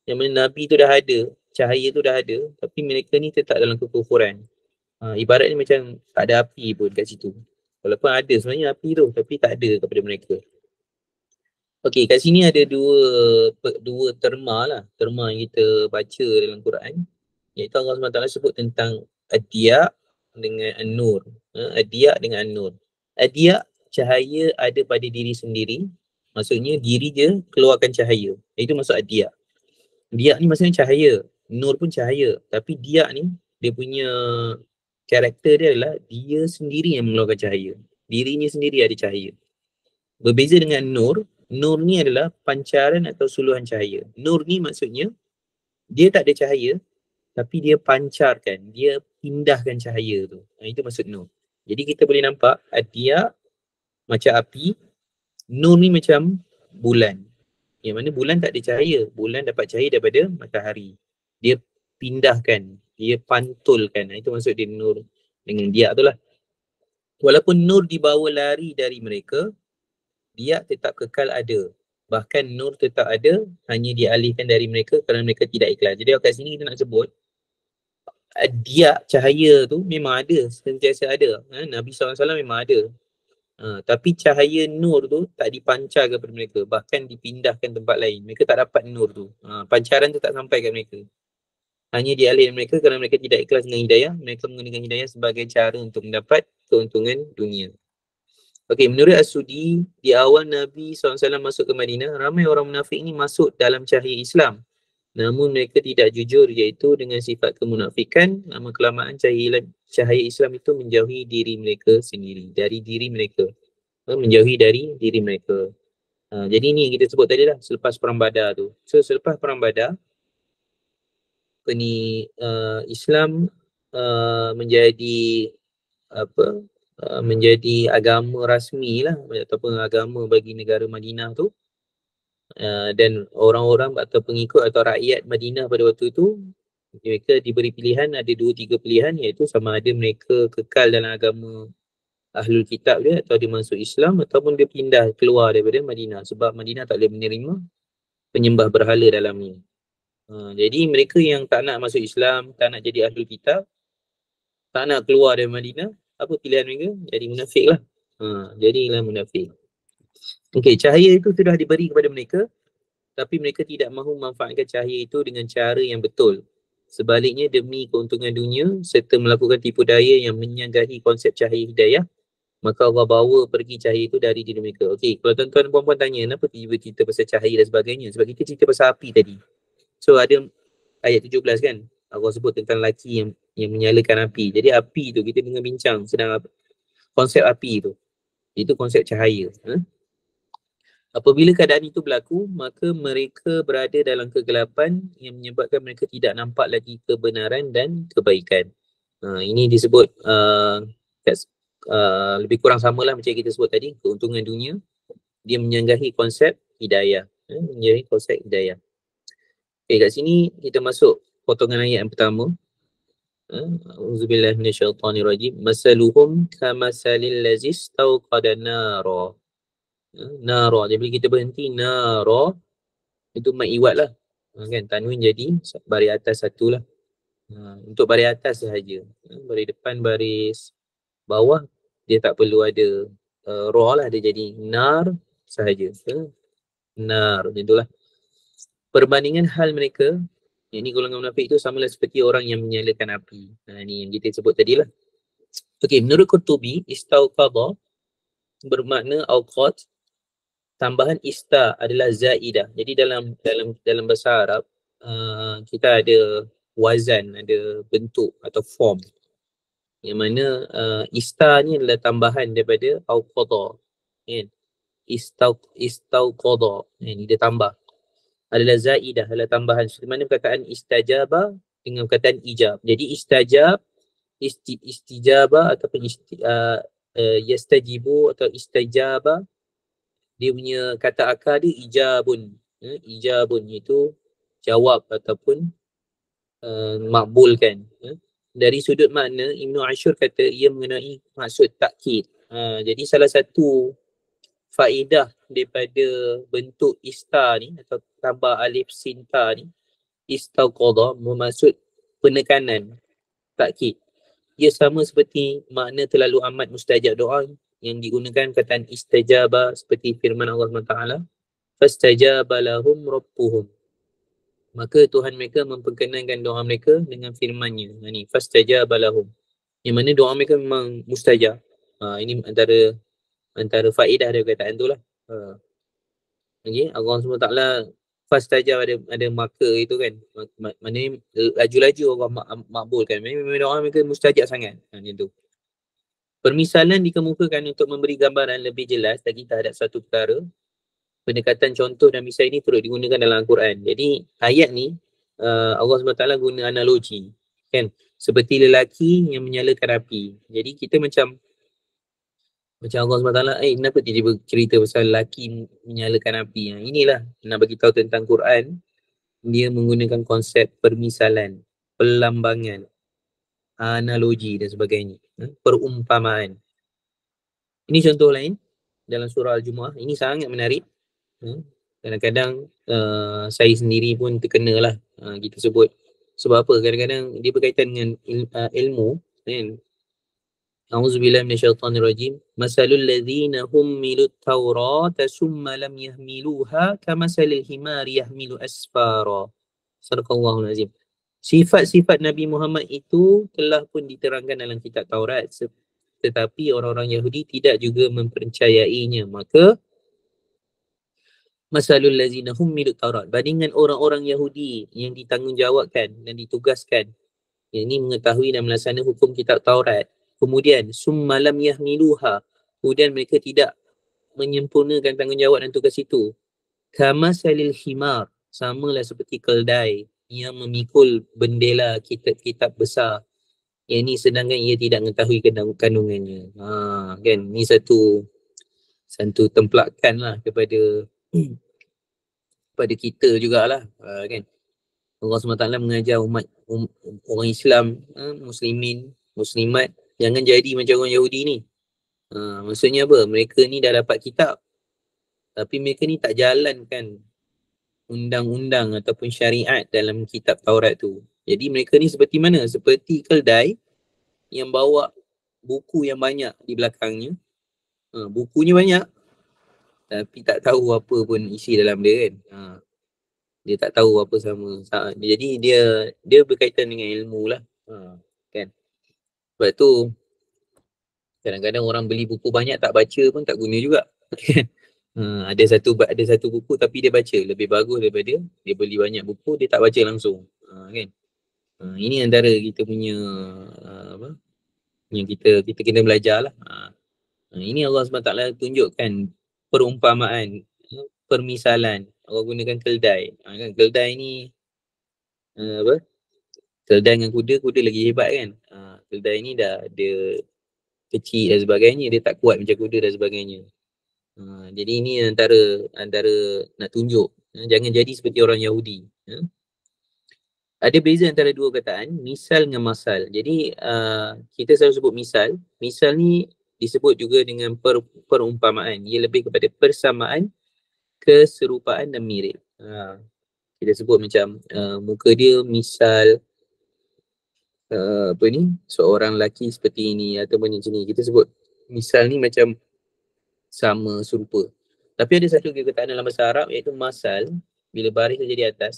yang mana Nabi tu dah ada, cahaya tu dah ada, tapi mereka ni tetap dalam kekufuran. Ibarat ni macam tak ada api pun kat situ. Walaupun ada sebenarnya api tu, tapi tak ada kepada mereka. Okey, kat sini ada dua terma lah. Terma yang kita baca dalam Quran. Iaitu Allah SWT sebut tentang Ad-Diya dengan An-Nur. Ad-Diya dengan An-Nur. Ad-Diya, cahaya ada pada diri sendiri. Maksudnya diri je keluarkan cahaya. Itu maksud Ad-Diya. Diya ni maksudnya cahaya. Nur pun cahaya. Tapi Diya ni, dia punya karakter dia adalah dia sendiri yang mengeluarkan cahaya. Dirinya sendiri ada cahaya. Berbeza dengan Nur, Nur ni adalah pancaran atau suluhan cahaya. Nur ni maksudnya dia tak ada cahaya, tapi dia pancarkan, dia pindahkan cahaya tu. Itu maksud Nur. Jadi kita boleh nampak Ad-Diya macam api, Nur ni macam bulan. Yang mana bulan tak ada cahaya, bulan dapat cahaya daripada matahari. Dia pindahkan, dia pantulkan. Itu maksud dia Nur dengan Diya tu lah. Walaupun Nur dibawa lari dari mereka, Diya tetap kekal ada. Bahkan Nur tetap ada, hanya dialihkan dari mereka kerana mereka tidak ikhlas. Jadi kat sini kita nak sebut Diya, cahaya tu memang ada, sentiasa ada. Nabi SAW memang ada. Tapi cahaya Nur tu tak dipancar kepada mereka, bahkan dipindahkan tempat lain. Mereka tak dapat Nur tu. Pancaran tu tak sampai ke mereka. Hanya dialihkan mereka kerana mereka tidak ikhlas dengan hidayah. Mereka menggunakan hidayah sebagai cara untuk mendapat keuntungan dunia. Okey, menurut As-Sudi, di awal Nabi SAW masuk ke Madinah, ramai orang munafik ni masuk dalam cahaya Islam. Namun mereka tidak jujur, iaitu dengan sifat kemunafikan. Lama kelamaan cahaya Islam itu menjauhi diri mereka sendiri, dari diri mereka. Menjauhi dari diri mereka. Jadi ni yang kita sebut tadi lah, selepas Perang Badar tu. So selepas Perang Badar, Islam menjadi menjadi agama rasmi lah, ataupun agama bagi negara Madinah tu. Dan orang-orang atau pengikut atau rakyat Madinah pada waktu itu, mereka diberi pilihan, ada 2-3 pilihan, iaitu sama ada mereka kekal dalam agama Ahlul Kitab dia atau dia masuk Islam, ataupun dia pindah keluar daripada Madinah, sebab Madinah tak boleh menerima penyembah berhala dalamnya. Jadi mereka yang tak nak masuk Islam, tak nak jadi Ahlul Kitab, tak nak keluar dari Madinah, apa pilihan mereka? Jadi munafik lah. Jadilah munafik. Okey, cahaya itu sudah diberi kepada mereka, tapi mereka tidak mahu memanfaatkan cahaya itu dengan cara yang betul. Sebaliknya, demi keuntungan dunia serta melakukan tipu daya yang menyanggahi konsep cahaya hidayah, maka Allah bawa pergi cahaya itu dari diri mereka. Okey, kalau tuan-tuan dan puan-puan tanya, kenapa tiba-tiba cerita pasal cahaya dan sebagainya? Sebab kita cerita pasal api tadi. So ada ayat 17 kan, Allah sebut tentang lelaki yang menyalakan api. Jadi api tu kita tengah bincang sedang konsep api tu. Itu konsep cahaya. Apabila keadaan itu berlaku, maka mereka berada dalam kegelapan yang menyebabkan mereka tidak nampak lagi kebenaran dan kebaikan. Ini disebut lebih kurang samalah macam yang kita sebut tadi, keuntungan dunia. Dia menyanggahi konsep hidayah. Menyanggahi konsep hidayah. Okay, kat sini kita masuk potongan ayat yang pertama. Auzubillahi minasyaitonirrajim. Masaluhum kamasalil lazi istauqada nara. Nara. Jadi bila kita berhenti nara, itu mat iwat lah. Kan tanwin jadi baris atas satu lah. Untuk baris atas sahaja. Baris depan, baris bawah dia tak perlu ada ra lah, dia jadi nar sahaja. Nar, macam itulah. Perbandingan hal mereka, yang ni golongan munafik itu samalah seperti orang yang menyalakan api. Ni yang kita sebut tadi lah. Okey, menurut Qurtubi, istauqadha bermakna awqat, tambahan ista adalah zaidah. Jadi dalam bahasa Arab, kita ada wazan, ada bentuk atau form. Yang mana ista ni adalah tambahan daripada awqadha. Kan? Istauqadha. Ini dia tambah. Adalah zaidah, adalah tambahan. Seperti mana perkataan istajabah dengan perkataan ijab. Jadi istajab, istijabah ataupun yastajibu atau istajabah, dia punya kata akar dia ijabun. Ijabun itu jawab ataupun makbulkan. Dari sudut makna, Ibnu Ashur kata ia mengenai maksud takkid. Jadi salah satu faedah daripada bentuk ista ni atau tambah alif sinta ni, istauqadha, bermaksud penekanan, takkid. Ia sama seperti makna terlalu amat mustajab doa yang digunakan kataan istajabah seperti firman Allah SWT, fastajaba lahum rabbuhum, maka Tuhan mereka memperkenankan doa mereka dengan firman-Nya. Ni fastajaba lahum, yang mana doa mereka memang mustajab. Ini antara faedah dari perkataan tu lah. Okay, Allah SWT fastajab ada maka itu kan, maknanya laju-laju Allah makbulkan. Memang doa mereka mustajab sangat. Macam tu. Permisalan dikemukakan untuk memberi gambaran lebih jelas lagi terhadap satu perkara. Pendekatan contoh dan misal ini turut digunakan dalam Al-Quran. Jadi ayat ni Allah SWT guna analogi, kan, seperti lelaki yang menyalakan api. Jadi kita macam Allah SWT, kenapa tiba-tiba cerita pasal lelaki menyalakan api? Inilah nak bagi tahu tentang Quran. Dia menggunakan konsep permisalan, pelambangan, analogi dan sebagainya, perumpamaan. Ini contoh lain dalam surah Al-Jumu'ah. Ini sangat menarik. Kadang-kadang saya sendiri pun terkena lah kita sebut. Sebab apa? Kadang-kadang dia berkaitan dengan ilmu, kan? A'udzubillahi minasyaitonirrajim. Masalul ladzina hummilut taurata summa lam yahmiluha kamasalil himari yahmilu asfara. Sadaqallahul azim. Sifat-sifat Nabi Muhammad itu telah pun diterangkan dalam kitab Taurat, tetapi orang-orang Yahudi tidak juga mempercayainya. Maka masalul lazina hummilut Taurat, bandingan orang-orang Yahudi yang ditanggungjawabkan dan ditugaskan, yang ini mengetahui dan melaksanakan hukum kitab Taurat, kemudian summa lam yahmiluha, kemudian mereka tidak menyempurnakan tanggungjawab dan tugas itu, kamasalil himar, samalah seperti keldai yang memikul bendela kitab-kitab besar, yang ini sedangkan ia tidak mengetahui kandungannya. Kan, ini satu templakan lah kepada kita jugalah, kan. Allah SWT mengajar umat orang Islam, muslimin, muslimat, jangan jadi macam orang Yahudi ni. Maksudnya apa? Mereka ni dah dapat kitab, tapi mereka ni tak jalankan undang-undang ataupun syariat dalam kitab Taurat tu. Jadi mereka ni seperti mana? Seperti keldai yang bawa buku yang banyak di belakangnya. Bukunya banyak, tapi tak tahu apa pun isi dalam dia, kan. Dia tak tahu apa sama. Jadi dia berkaitan dengan ilmu lah. Kan. Sebab tu Kadang-kadang orang beli buku banyak tak baca pun tak guna juga. Ada satu buku tapi dia baca lebih bagus daripada dia beli banyak buku dia tak baca langsung. Kan? Ini antara kita punya apa? Yang kita kena belajar lah. Ini Allah SWT tunjukkan perumpamaan, permisalan. Allah gunakan keldai. Kan? Keldai ni apa? Keldai dengan kuda lagi hebat kan. Keldai ni dah dia kecil dan sebagainya, dia tak kuat macam kuda dan sebagainya. Jadi ini antara nak tunjuk, jangan jadi seperti orang Yahudi. Ada beza antara dua kataan, misal dengan masal. Jadi kita selalu sebut misal. Misal ni disebut juga dengan perumpamaan. Ia lebih kepada persamaan, keserupaan dan mirip. Kita sebut macam muka dia misal apa ni, seorang lelaki seperti ini ataupun macam ni. Kita sebut misal ni macam sama, serupa. Tapi ada satu kataan dalam bahasa Arab iaitu masal, bila baris saja di atas,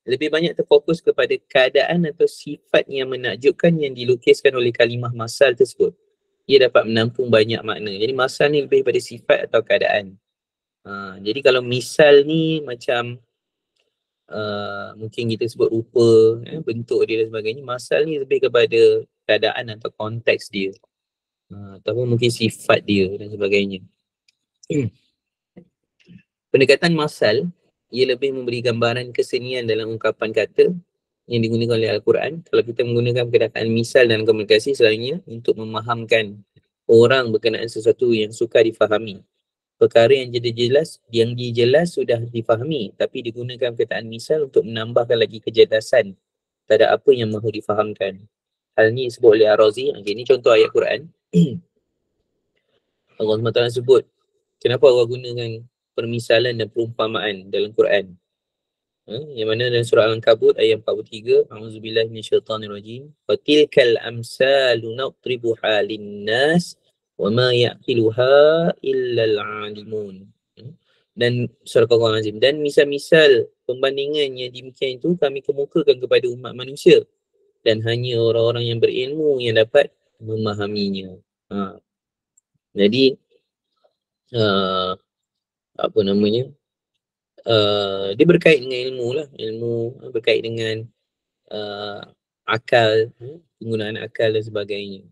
lebih banyak terfokus kepada keadaan atau sifat yang menakjubkan yang dilukiskan oleh kalimah masal tersebut. Ia dapat menampung banyak makna. Jadi masal ni lebih pada sifat atau keadaan. Jadi kalau misal ni macam mungkin kita sebut rupa, bentuk dia dan sebagainya. Masal ni lebih kepada keadaan atau konteks dia. Ataupun mungkin sifat dia dan sebagainya. Pendekatan masal, ia lebih memberi gambaran kesenian dalam ungkapan kata yang digunakan oleh Al-Quran. Kalau kita menggunakan perkataan misal dalam komunikasi, selalunya untuk memahamkan orang berkenaan sesuatu yang sukar difahami. Perkara yang jelas sudah difahami, tapi digunakan perkataan misal untuk menambahkan lagi kecerdasan terhadap apa yang mahu difahamkan. Hal ini disebut oleh Ar-Razi. Ini contoh ayat Quran. Allah SWT sebut, kenapa Allah gunakan permisalan dan perumpamaan dalam Quran. Yang mana dalam surah Al-Ankabut ayat 43, A'udzubillahi minasyaitanirrajim. Fatilkal amsalu nadribuha linnas wa ma ya'qiluha illal 'alimun. Dan surah Al-Azim, dan misal-misal pembandingan yang demikian itu kami kemukakan kepada umat manusia dan hanya orang-orang yang berilmu yang dapat memahaminya. Jadi apa namanya, dia berkait dengan ilmu lah, ilmu berkait dengan akal, penggunaan akal dan sebagainya.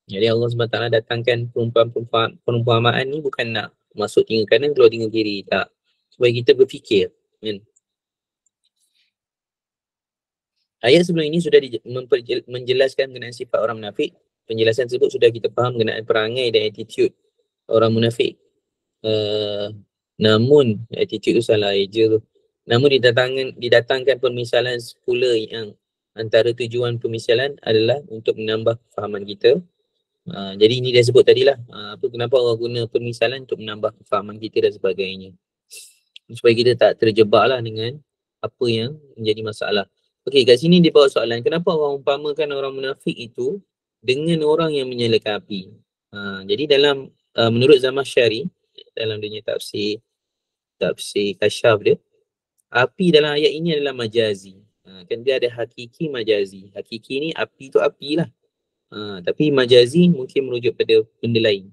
Jadi Allah SWT datangkan perumpamaan ni bukan nak masuk tinggal kanan keluar tinggal kiri, tak, supaya kita berfikir, kan? Ayat sebelum ini sudah menjelaskan mengenai sifat orang munafik. Penjelasan tersebut sudah kita faham mengenai perangai dan attitude orang munafik. Namun attitude tu salah eja tu. Namun didatangkan permisalan pula yang antara tujuan permisalan adalah untuk menambah kefahaman kita. Jadi ini dia sebut tadilah, kenapa Allah guna permisalan untuk menambah kefahaman kita dan sebagainya, supaya kita tak terjebaklah dengan apa yang menjadi masalah. Okey, kat sini dia bawa soalan, kenapa Allah umpamakan orang munafik itu dengan orang yang menyalakan api? Jadi dalam menurut Zamakhsyari, dalam dunia tafsir kasyaf dia, api dalam ayat ini adalah majazi. Kan dia ada hakiki, majazi. Hakiki ni api tu api lah. Tapi majazi mungkin merujuk pada benda lain.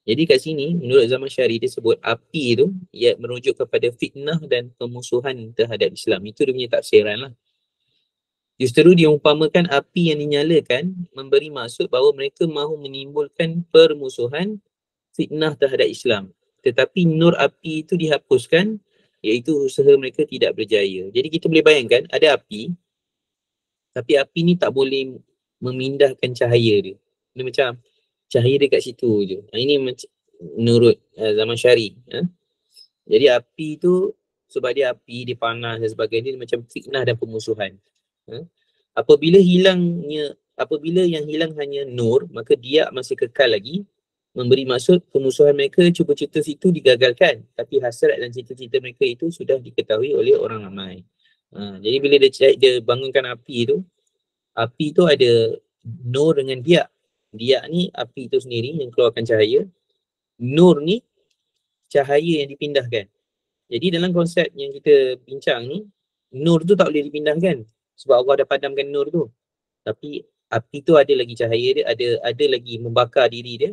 Jadi kat sini menurut Zamakhsyari dia sebut api tu ia merujuk kepada fitnah dan pemusuhan terhadap Islam. Itu dia punya tafsiran lah. Justru dia umpamakan api yang dinyalakan memberi maksud bahawa mereka mahu menimbulkan permusuhan, fitnah terhadap Islam. Tetapi nur api itu dihapuskan, iaitu usaha mereka tidak berjaya. Jadi kita boleh bayangkan ada api, tapi api ni tak boleh memindahkan cahaya dia. Dia macam cahaya dia kat situ je. Ini menurut Zamakhsyari. Jadi api tu sebab dia api, dia panas dan sebagainya, dia macam fitnah dan pemusuhan. Apabila yang hilang hanya nur, maka dia masih kekal lagi, memberi maksud pemusuhan mereka, cuba-cuba situ digagalkan, tapi hasrat dan cita-cita mereka itu sudah diketahui oleh orang ramai. Jadi bila dia bangunkan api tu ada nur dengan biak. Biak ni api itu sendiri yang keluarkan cahaya. Nur ni cahaya yang dipindahkan. Jadi dalam konsep yang kita bincang ni, nur tu tak boleh dipindahkan sebab Allah dah padamkan nur tu. Tapi api tu ada lagi cahaya dia, ada lagi membakar diri dia.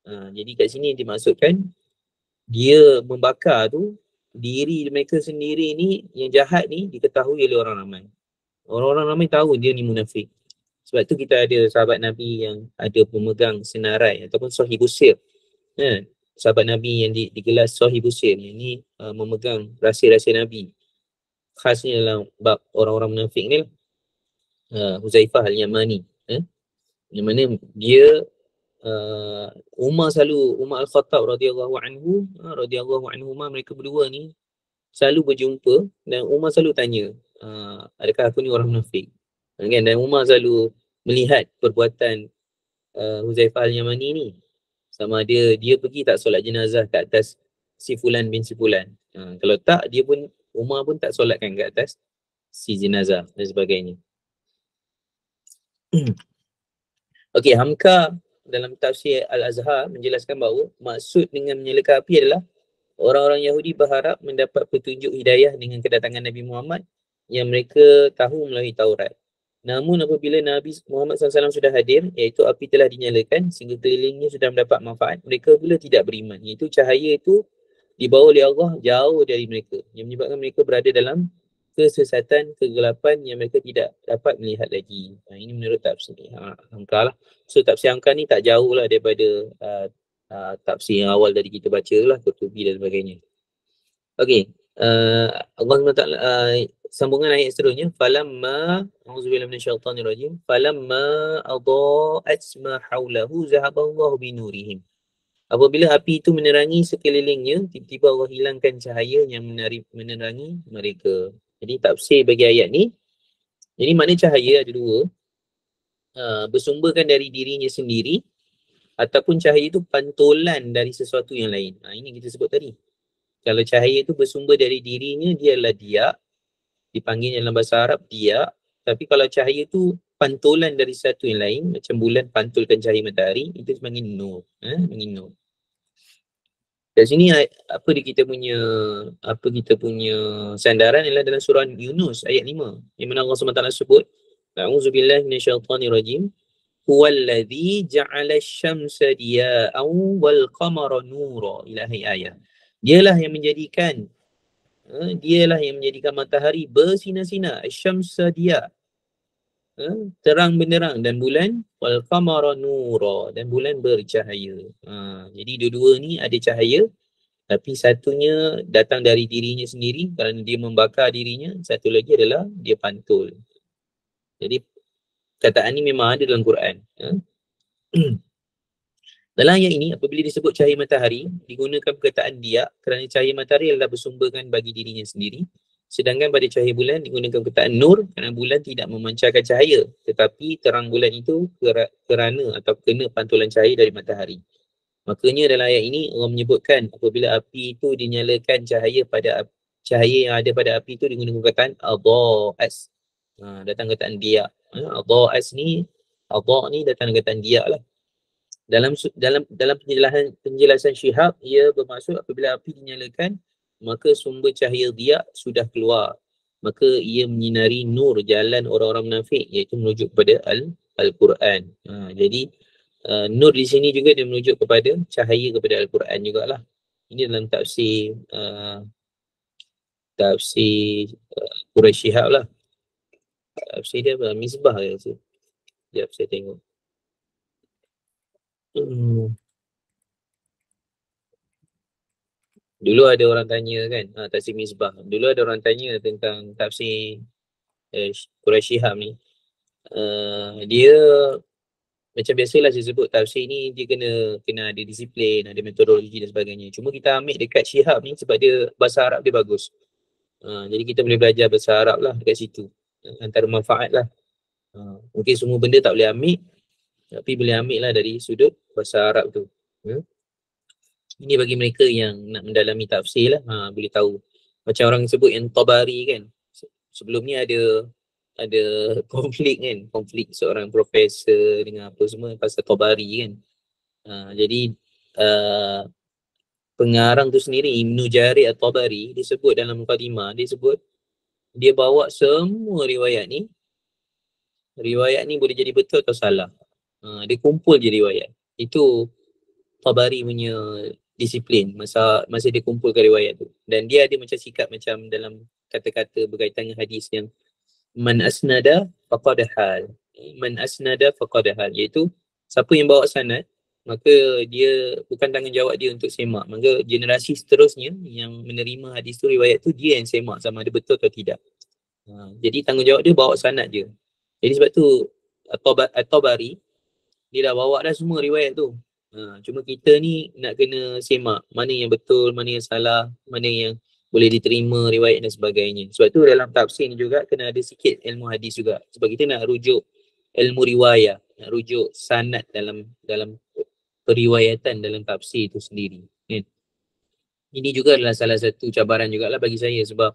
Jadi kat sini dimaksudkan dia membakar tu diri mereka sendiri ni, yang jahat ni diketahui oleh orang ramai. Orang-orang ramai tahu dia ni munafik. Sebab tu kita ada sahabat Nabi yang ada pemegang senarai ataupun sahibus sir. Sahabat Nabi yang digelar sahibus sir, yang ni memegang rahsia-rahsia Nabi. Khasnya dalam bab orang-orang munafik ni lah. Huzaifah Al-Yamani. Yang mana dia Umar Al-Khattab radhiyallahu anhu, mereka berdua ni selalu berjumpa dan Umar selalu tanya, adakah aku ni orang munafik? Kan? Dan Umar selalu melihat perbuatan Huzaifah Al-Yamani ni, sama ada dia pergi tak solat jenazah kat atas si fulan bin si fulan. Kalau tak, Umar pun tak solatkan kat atas si jenazah dan sebagainya. Okey, Hamka dalam tafsir Al-Azhar menjelaskan bahawa maksud dengan menyalakan api adalah orang-orang Yahudi berharap mendapat petunjuk hidayah dengan kedatangan Nabi Muhammad yang mereka tahu melalui Taurat. Namun apabila Nabi Muhammad SAW sudah hadir, iaitu api telah dinyalakan sehingga kelilingnya sudah mendapat manfaat, mereka pula tidak beriman. Iaitu cahaya itu dibawa oleh Allah jauh dari mereka, yang menyebabkan mereka berada dalam kesesatan, kegelapan yang mereka tidak dapat melihat lagi. Ini menurut tafsir Hamka lah. So tafsir Hamka ni tak jauh lah daripada tafsir yang awal tadi kita baca lah, Qurtubi dan sebagainya. Okey, Allah SWT sambungan ayat seterusnya, falamma auzubillahi minasyaitanirrajim falamma adaa'at ma haulahu zahaballahu binurihim. Apabila api itu menerangi sekelilingnya, tiba-tiba Allah hilangkan cahaya yang menerangi mereka. Jadi tafsir bagi ayat ni, jadi makna cahaya ada dua, bersumberkan dari dirinya sendiri ataupun cahaya itu pantulan dari sesuatu yang lain. Ini kita sebut tadi. Kalau cahaya itu bersumber dari dirinya, dia adalah diya, dipanggil dalam bahasa Arab diya. Tapi kalau cahaya itu pantulan dari sesuatu yang lain, macam bulan pantulkan cahaya matahari, itu dipanggil nur. Nur. Kat sini apa kita punya sandaran ialah dalam surah Yunus ayat 5, yang mana Allah SWT sebut, a'udzubillahi minasyaitanirrajim, huwallazi ja'ala asy-syamsa diya'an wal qamara nura, ila ayat. Dialah yang menjadikan matahari bersinar-sinar, asy-syamsa diya', terang benderang, dan bulan wal qamara nura, dan bulan bercahaya. Jadi dua-dua ni ada cahaya, tapi satunya datang dari dirinya sendiri kerana dia membakar dirinya, satu lagi adalah dia pantul. Jadi kataan ni memang ada dalam Quran. Dalam ayat ini, apabila disebut cahaya matahari, digunakan perkataan dia kerana cahaya matahari adalah bersumberkan bagi dirinya sendiri. Sedangkan pada cahaya bulan digunakan perkataan nur kerana bulan tidak memancarkan cahaya, tetapi terang bulan itu kerana atau kena pantulan cahaya dari matahari. Makanya dalam ayat ini Allah menyebutkan apabila api itu dinyalakan, cahaya yang ada pada api itu digunakan perkataan adha'as. Datang kataan dia. Adha'as ni, adha' ni datang kataan dia lah. Dalam penjelasan Syihab, ia bermaksud apabila api dinyalakan, maka sumber cahaya dia sudah keluar. Maka ia menyinari nur jalan orang-orang munafik, iaitu merujuk kepada Al-Quran. Jadi nur di sini juga dia merujuk kepada cahaya kepada Al-Quran jugalah. Ini dalam tafsir Quraisy Syihab lah. Tafsir dia apa? Misbah ke? Sekejap saya tengok. Dulu ada orang tanya kan, tafsir Misbah. Dulu ada orang tanya tentang tafsir Quraisy Syihab ni. Dia macam biasalah saya sebut, tafsir ni dia kena ada disiplin, ada metodologi dan sebagainya. Cuma kita ambil dekat Syihab ni sebab dia bahasa Arab dia bagus. Jadi kita boleh belajar bahasa Arab lah dekat situ. Antara manfaat lah. Mungkin semua benda tak boleh ambil, tapi boleh ambil lah dari sudut bahasa Arab tu. Ini bagi mereka yang nak mendalami tafsir lah, boleh tahu. Macam orang sebut yang Tabari kan, sebelum ni ada konflik kan, konflik seorang profesor dengan apa semua pasal Tabari kan. Jadi pengarang tu sendiri, Ibnu Jarir At-Tabari, dia sebut dalam Muqaddimah, dia bawa semua riwayat ni riwayat ni boleh jadi betul atau salah. Dia kumpul je riwayat. Itu Tabari punya disiplin masa dia kumpulkan riwayat tu. Dan dia ada macam sikap macam dalam kata-kata berkaitan dengan hadis yang man asnada faqad hal. Man asnada faqad hal, iaitu siapa yang bawa sanad maka dia bukan tanggungjawab dia untuk semak. Maka generasi seterusnya yang menerima hadis tu, riwayat tu, dia yang semak sama ada betul atau tidak. Jadi tanggungjawab dia bawa sanad je. Jadi sebab tu At-Tabari dia dah bawa dah semua riwayat tu. Cuma kita ni nak kena semak mana yang betul, mana yang salah, mana yang boleh diterima riwayat dan sebagainya. Sebab tu dalam tafsir ni juga kena ada sikit ilmu hadis juga. Sebab kita nak rujuk ilmu riwayat, nak rujuk sanad dalam periwayatan dalam tafsir itu sendiri. Ini juga adalah salah satu cabaran jugalah bagi saya sebab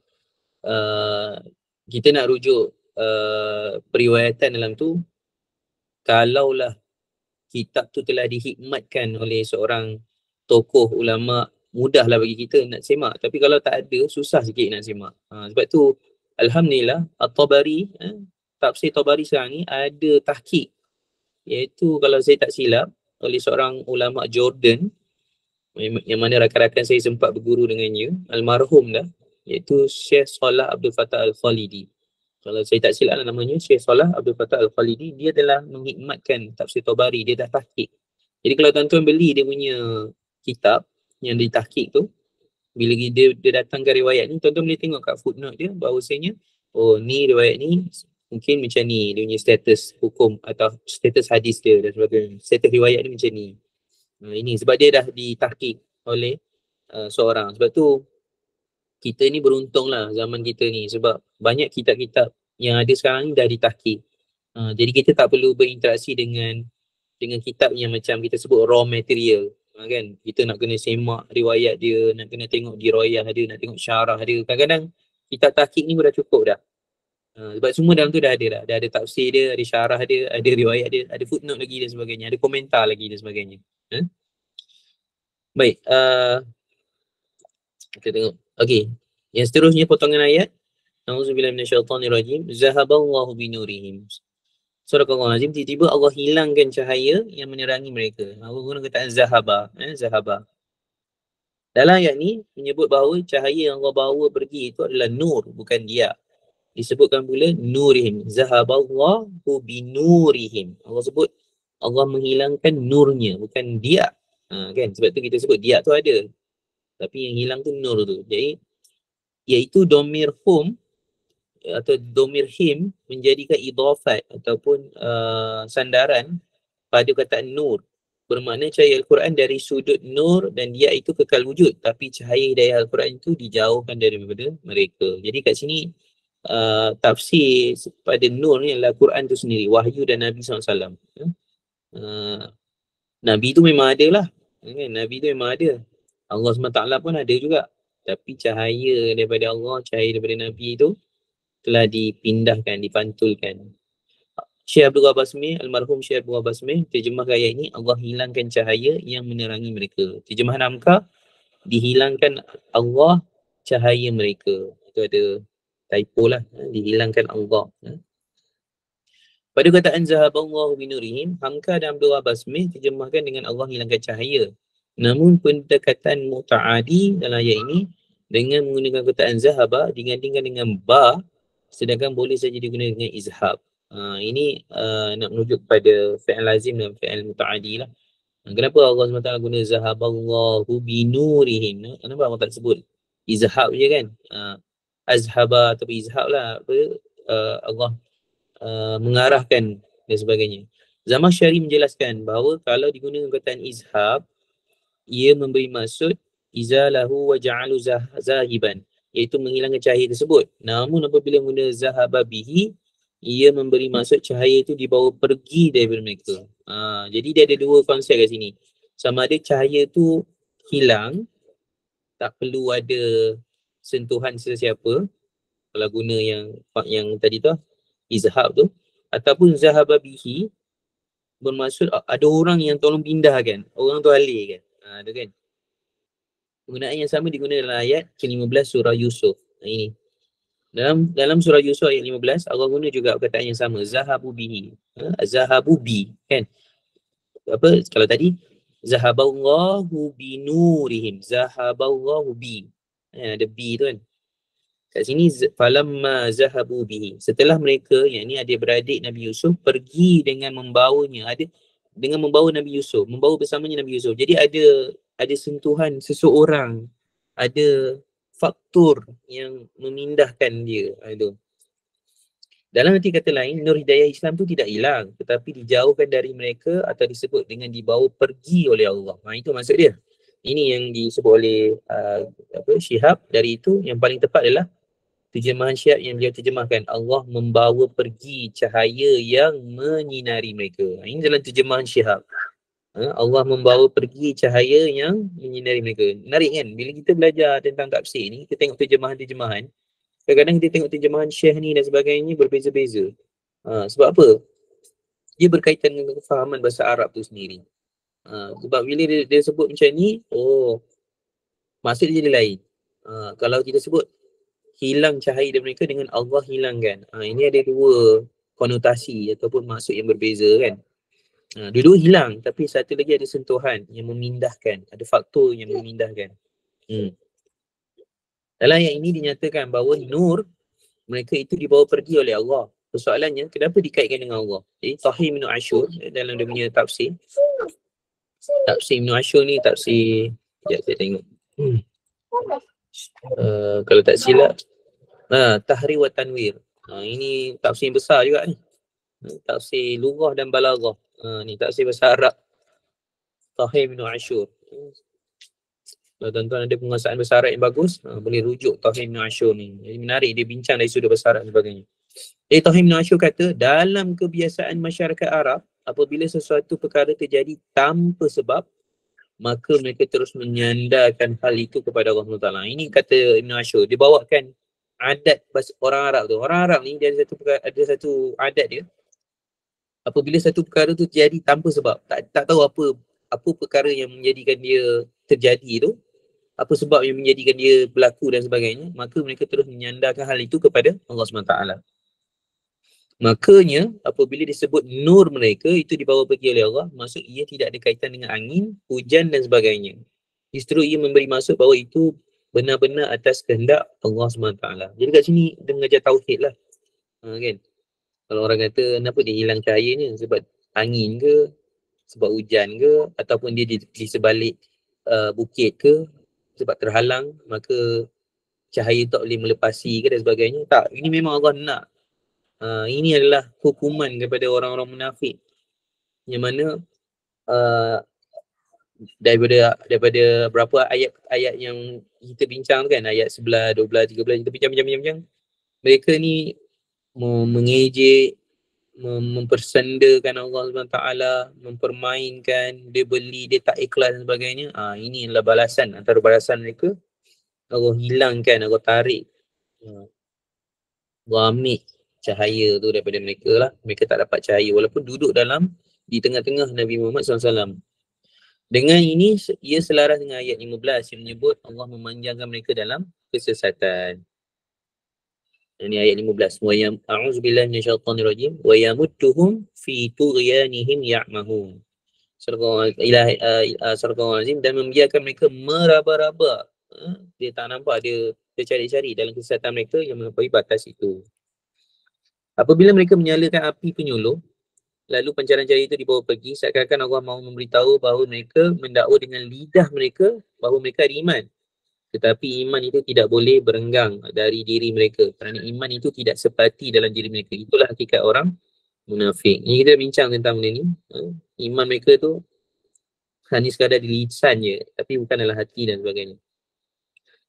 kita nak rujuk periwayatan dalam tu, kalaulah kitab tu telah dihikmatkan oleh seorang tokoh ulama, mudahlah bagi kita nak semak. Tapi kalau tak ada, susah sikit nak semak. Sebab tu alhamdulillah At-Tabari, tafsir Tabari sekarang ni ada tahqiq, iaitu kalau saya tak silap oleh seorang ulama Jordan yang mana rakan-rakan saya sempat berguru dengannya, almarhum dah, iaitu Syekh Salah Abdul Fattah Al-Khalidi. Kalau saya tak silap namanya Syekh Salah Abdul Fattah Al-Khalidi, dia telah menghikmatkan tafsir Tabari, dia dah tahqiq. Jadi kalau tuan-tuan beli dia punya kitab yang ditahqiq tu, bila dia datangkan riwayat ni, tuan-tuan boleh tengok kat footnote dia bahawasanya, oh ni riwayat ni mungkin macam ni dia punya status hukum atau status hadis dia dan sebagainya. Status riwayat ni macam ni. Ini sebab dia dah ditahqiq oleh seorang. Sebab tu kita ni beruntung lah zaman kita ni, sebab banyak kitab-kitab yang ada sekarang ni dah ditahqiq. Jadi kita tak perlu berinteraksi dengan kitab yang macam kita sebut raw material, kan. Kita nak kena semak riwayat dia, nak kena tengok dirayah dia, nak tengok syarah dia. Kadang-kadang kitab tahqiq ni pun dah cukup dah. Sebab semua dalam tu dah ada tafsir dia, ada syarah dia, ada riwayat dia, ada footnote lagi dan sebagainya, ada komentar lagi dan sebagainya. Baik, kita tengok. Okey, yang seterusnya potongan ayat. Auzubillahi minasyaitonirrajim. Zahaballahu binurihim. Surah Azim, tiba-tiba Allah hilangkan cahaya yang menerangi mereka. Allah guna kataan zahaba. Zahaba. Dalam ayat ni menyebut bahawa cahaya yang Allah bawa pergi itu adalah nur, bukan dia. Disebutkan pula nurihim. Zahaballahu binurihim. Allah sebut Allah menghilangkan nurnya, bukan dia. Kan? Sebab tu kita sebut dia tu ada. Tapi yang hilang tu nur tu. Jadi iaitu domir hum atau domir him menjadikan idafat ataupun sandaran pada kataan nur. Bermakna cahaya Al-Quran dari sudut nur dan dia itu kekal wujud, tapi cahaya hidayah Al-Quran itu dijauhkan daripada mereka. Jadi kat sini tafsir pada nur ni adalah Quran tu sendiri, wahyu dan Nabi SAW. Nabi tu memang ada lah, Nabi tu memang ada, Allah SWT pun ada juga. Tapi cahaya daripada Allah, cahaya daripada Nabi tu telah dipindahkan, dipantulkan. Syekh Abdul Wahab Basmih, almarhum Syekh Abdul Wahab Basmih, terjemah ayat ini, Allah hilangkan cahaya yang menerangi mereka. Terjemahan Amkah, dihilangkan Allah cahaya mereka. Itu ada typo lah, dihilangkan Allah. Pada kataan Zahaballahu binurihim, Hamka dan Abdul Wahab Basmih terjemahkan dengan Allah hilangkan cahaya. Namun pendekatan muta'adi dalam ayat ini dengan menggunakan kataan Zahaba digandingkan dengan ba, sedangkan boleh saja digunakan dengan izhab. Ini nak merujuk kepada fi'il lazim dan fi'il muta'adi lah. Kenapa Allah SWT guna Zahaballahu binurihim? Kenapa Allah tak sebut izhab je kan? Azhaba atau izhab lah. Allah mengarahkan dan sebagainya. Zamakhsyari menjelaskan bahawa kalau digunakan kataan izhab, ia memberi maksud izalahu wa ja'alu zahiban, iaitu menghilangkan cahaya tersebut. Namun apabila guna zahaba bihi, ia memberi maksud cahaya itu dibawa pergi daripada mereka. Jadi dia ada dua konsep kat sini. Sama ada cahaya tu hilang, tak perlu ada sentuhan sesiapa, kalau guna yang tadi tu izhab tu, ataupun zahaba bihi bermaksud ada orang yang tolong pindahkan, orang tu alih kan. Tu kan. Penggunaan yang sama digunakan dalam ayat ke-15 surah Yusuf. Ini. Dalam surah Yusuf ayat 15, Allah guna juga perkataan yang sama, zahabu bihi. Zahabu bi, kan? Apa kalau tadi zahaballahu binurihim, zahaballahu bi. Ada bi tu kan. Kat sini falamma zahabu bihi. Setelah mereka, yang ni adik-beradik Nabi Yusuf pergi dengan membawanya, dengan membawa Nabi Yusuf, membawa bersamanya Nabi Yusuf. Jadi ada sentuhan seseorang, ada faktor yang memindahkan dia. Itu. Dalam arti kata lain, nur hidayah Islam tu tidak hilang, tetapi dijauhkan dari mereka atau disebut dengan dibawa pergi oleh Allah. Itu maksud dia. Ini yang disebut oleh Syihab. Dari itu yang paling tepat adalah terjemahan Syiah yang dia terjemahkan, Allah membawa pergi cahaya yang menyinari mereka. Ini dalam terjemahan Syiah. Allah membawa pergi cahaya yang menyinari mereka. Menarik kan? Bila kita belajar tentang tafsir ni, kita tengok terjemahan-terjemahan. Kadang-kadang kita tengok terjemahan Syiah ni dan sebagainya berbeza-beza. Sebab apa? Dia berkaitan dengan kefahaman bahasa Arab tu sendiri. Sebab bila dia sebut macam ni, maksud dia jadi lain. Kalau kita sebut hilang cahaya dari mereka dengan Allah hilangkan. Ini ada dua konotasi ataupun maksud yang berbeza kan. Dua-dua hilang, tapi satu lagi ada sentuhan yang memindahkan, ada faktor yang memindahkan. Dalam ayat ini dinyatakan bahawa nur mereka itu dibawa pergi oleh Allah. Persoalannya, kenapa dikaitkan dengan Allah? Jadi Tahir Ibn Ashur dalam dia punya tafsir. Tafsir Ibn Ashur ni tafsir, sekejap saya tengok. Kalau tak silap, Tahrir wa Tanwir. Ini tafsir besar juga ni. Tafsir lughah dan balaghah. Ni tafsir bahasa Arab. Tahir bin Ashur. Kalau tuan-tuan ada penguasaan bahasa Arab yang bagus, boleh rujuk Tahir bin Ashur ni. Jadi menarik, dia bincang dari sudut bahasa Arab dan sebagainya. Jadi Tahir bin Ashur kata, dalam kebiasaan masyarakat Arab, apabila sesuatu perkara terjadi tanpa sebab, maka mereka terus menyandarkan hal itu kepada Allah Taala. Ini kata Ibn Ashur, dia bawakan adat orang Arab tu. Orang Arab ni dia ada satu adat dia. Apabila satu perkara tu terjadi tanpa sebab, tak tahu apa perkara yang menjadikan dia terjadi tu, apa sebab yang menjadikan dia berlaku dan sebagainya, maka mereka terus menyandarkan hal itu kepada Allah SWT. Makanya apabila disebut nur mereka itu dibawa pergi oleh Allah, maksud ia tidak ada kaitan dengan angin, hujan dan sebagainya. Justru ia memberi maksud bahawa itu benar-benar atas kehendak Allah SWT. Jadi kat sini dia mengajar tauhid lah. Kan? Kalau orang kata kenapa dia hilang cahayanya, sebab angin ke, sebab hujan ke, ataupun dia di sebalik bukit ke, sebab terhalang, maka cahaya tak boleh melepasi ke dan sebagainya. Tak, ini memang Allah nak. Ini adalah hukuman kepada orang-orang munafik yang mana daripada berapa ayat yang kita bincang kan, ayat 11, 12, 13 kita bincang, mereka ni mengejek, mempersendakan Allah SWT, mempermainkan, dia beli, dia tak ikhlas dan sebagainya. Ini adalah balasan, antara balasan mereka. Allah hilangkan, Allah tarik, Allah ambil cahaya tu daripada mereka lah. Mereka tak dapat cahaya walaupun duduk di tengah-tengah Nabi Muhammad SAW. Dengan ini ia selaras dengan ayat 15 yang menyebut Allah memanjangkan mereka dalam kesesatan. Ini ayat 15. A'udzubillahi minasyaitonirrajim wa yamudduhum fi tughyanihim ya'mahun. Surah Al-Azim, dan membiarkan mereka meraba-raba. Dia tak nampak, dia cari-cari dalam kesesatan mereka yang melampaui batas itu. Apabila mereka menyalakan api penyuluh, lalu pancaran cahaya itu dibawa pergi, seakan-akan Allah mahu memberitahu bahawa mereka mendakwa dengan lidah mereka bahawa mereka ada iman. Tetapi iman itu tidak boleh berenggang dari diri mereka, kerana iman itu tidak sepati dalam diri mereka. Itulah hakikat orang munafik. Ini kita bincang tentang benda ni. Iman mereka tu hanya sekadar di lisan je, tapi bukan dalam hati dan sebagainya.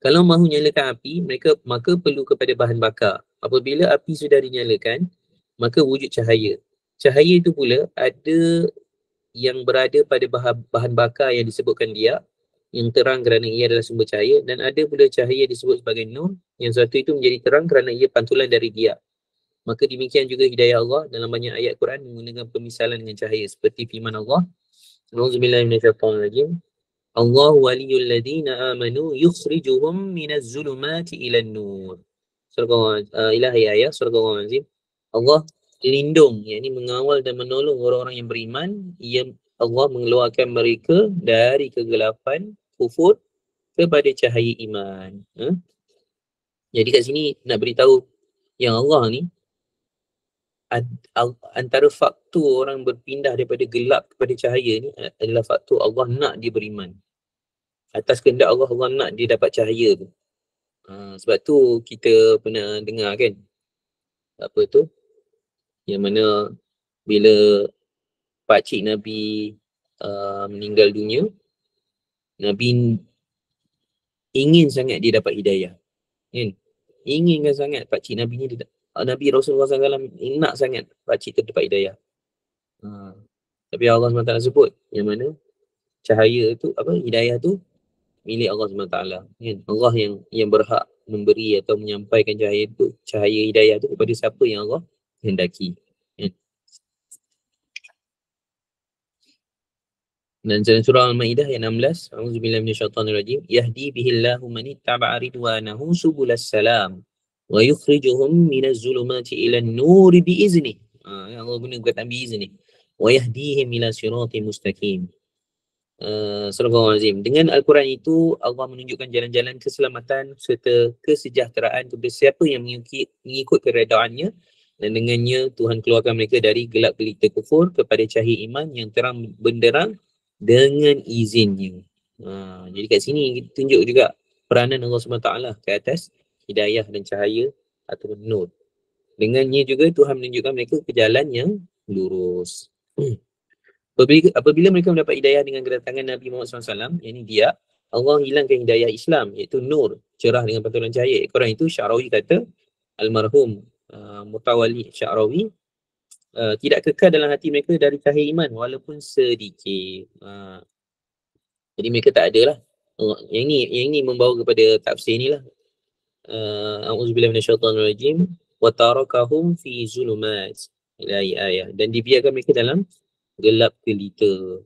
Kalau mahu nyalakan api, maka perlu kepada bahan bakar. Apabila api sudah dinyalakan, maka wujud cahaya. Cahaya itu pula ada yang berada pada bahan bakar yang disebutkan dia, yang terang kerana ia adalah sumber cahaya, dan ada pula cahaya disebut sebagai nur, yang satu itu menjadi terang kerana ia pantulan dari dia. Maka demikian juga hidayah Allah dalam banyak ayat Quran menggunakan pemisalan dengan cahaya, seperti firman Allah, A'udzubillahi minasyaitonirrajim, Allahu waliyul ladzina amanu yukhrijuhum minaz zulumati ilan nur. Ilahi ayah surah Azim. Allah lindung, yakni mengawal dan menolong orang-orang yang beriman. Allah mengeluarkan mereka dari kegelapan kufur kepada cahaya iman. Jadi kat sini nak beritahu yang Allah ni antara faktor orang berpindah daripada gelap kepada cahaya ni adalah faktor Allah nak dia beriman. Atas kehendak Allah, Allah nak dia dapat cahaya tu. Sebab tu kita pernah dengar kan, apa tu, yang mana bila pakcik Nabi meninggal dunia, Nabi ingin sangat dia dapat hidayah kan? Inginkan sangat pakcik Nabi ni Nabi Rasulullah SAW nak sangat pakcik tu dapat hidayah. Tapi Allah SWT sebut yang mana cahaya tu, hidayah tu milik Allah SWT kan? Allah yang berhak memberi atau menyampaikan cahaya hidayah tu kepada siapa yang Allah hendaki kan? Dan dalam surah Al-Maidah ayat 16, A'udzubillahi minasyaitonirrajim, yahdi bihillahu man ittaba'a ridwanahu subulas salam wa yukhrijuhum minaz zulumati ilan nuri biizni. Allah guna perkataan biizni. Wa yahdihim ila siratim mustaqim. Surah Al-Azim. Dengan Al-Quran itu Allah menunjukkan jalan-jalan keselamatan serta kesejahteraan kepada siapa yang mengikut keredaannya, dan dengannya Tuhan keluarkan mereka dari gelap gelita kufur kepada cahaya iman yang terang benderang dengan izinnya. Jadi kat sini kita tunjuk juga peranan Allah SWT ke atas hidayah dan cahaya atau nur. Dengannya juga Tuhan menunjukkan mereka ke jalan yang lurus. Apabila mereka mendapat hidayah dengan kedatangan Nabi Muhammad SAW, yang ini dia, Allah hilangkan hidayah Islam, iaitu nur, cerah dengan pantulan cahaya. Quran itu Sya'rawi kata, almarhum Mutawalli Sya'rawi, tidak kekal dalam hati mereka dari cahaya iman walaupun sedikit. Jadi mereka tak ada lah. Yang ini membawa kepada tafsir ni lah. A'udzubillahi minasyaitonirrajim wa tarakahum fi zulumat ilahi ayah, dan dibiarkan mereka dalam gelap gelita.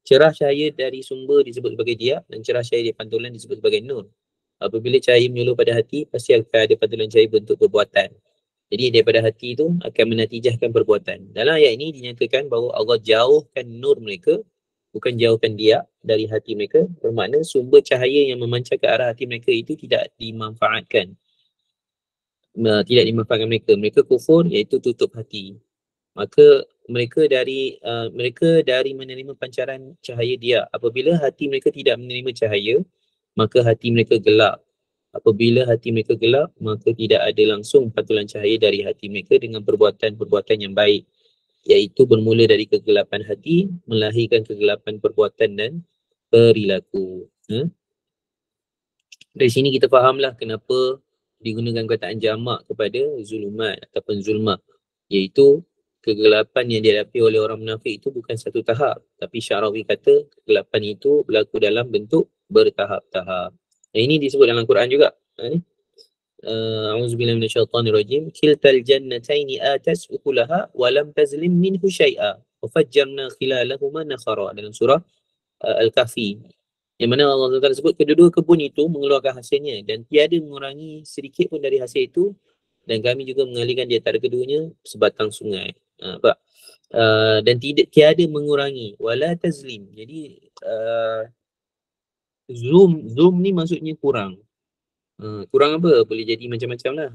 Cerah cahaya dari sumber disebut sebagai dia, dan cerah cahaya dari pantulan disebut sebagai nur. Apabila cahaya menyuluh pada hati, pasti akan ada pantulan cahaya bentuk perbuatan. Jadi daripada hati itu akan menatijahkan perbuatan. Dalam ayat ini dinyatakan bahawa Allah jauhkan nur mereka, bukan jauhkan dia dari hati mereka. Bermakna sumber cahaya yang memancar ke arah hati mereka itu tidak dimanfaatkan. Tidak dimanfaatkan mereka. Mereka kufur, iaitu tutup hati. Maka mereka dari menerima pancaran cahaya dia. Apabila hati mereka tidak menerima cahaya, maka hati mereka gelap. Apabila hati mereka gelap, maka tidak ada langsung pantulan cahaya dari hati mereka dengan perbuatan-perbuatan yang baik, iaitu bermula dari kegelapan hati, melahirkan kegelapan perbuatan dan perilaku. Dari sini kita fahamlah kenapa digunakan kataan jamak kepada zulumat ataupun zulmah, iaitu kegelapan yang dihadapi oleh orang munafik itu bukan satu tahap, tapi Sya'rawi kata kegelapan itu berlaku dalam bentuk bertahap-tahap. Ini disebut dalam Quran juga. A'udzubillahi minasyaitonirrajim. Kiltal jannataini atas ukulaha wa lam tazlim minhu syai'a wa fajjarna khilalahuma nakhara, dalam surah Al-Kahfi. Yang mana Allah SWT sebut kedua-dua kebun itu mengeluarkan hasilnya dan tiada mengurangi sedikit pun dari hasil itu, dan kami juga mengalirkan di antara keduanya sebatang sungai. Dan tiada mengurangi wala tazlim. Jadi zoom ni maksudnya kurang. Kurang apa? Boleh jadi macam-macam lah.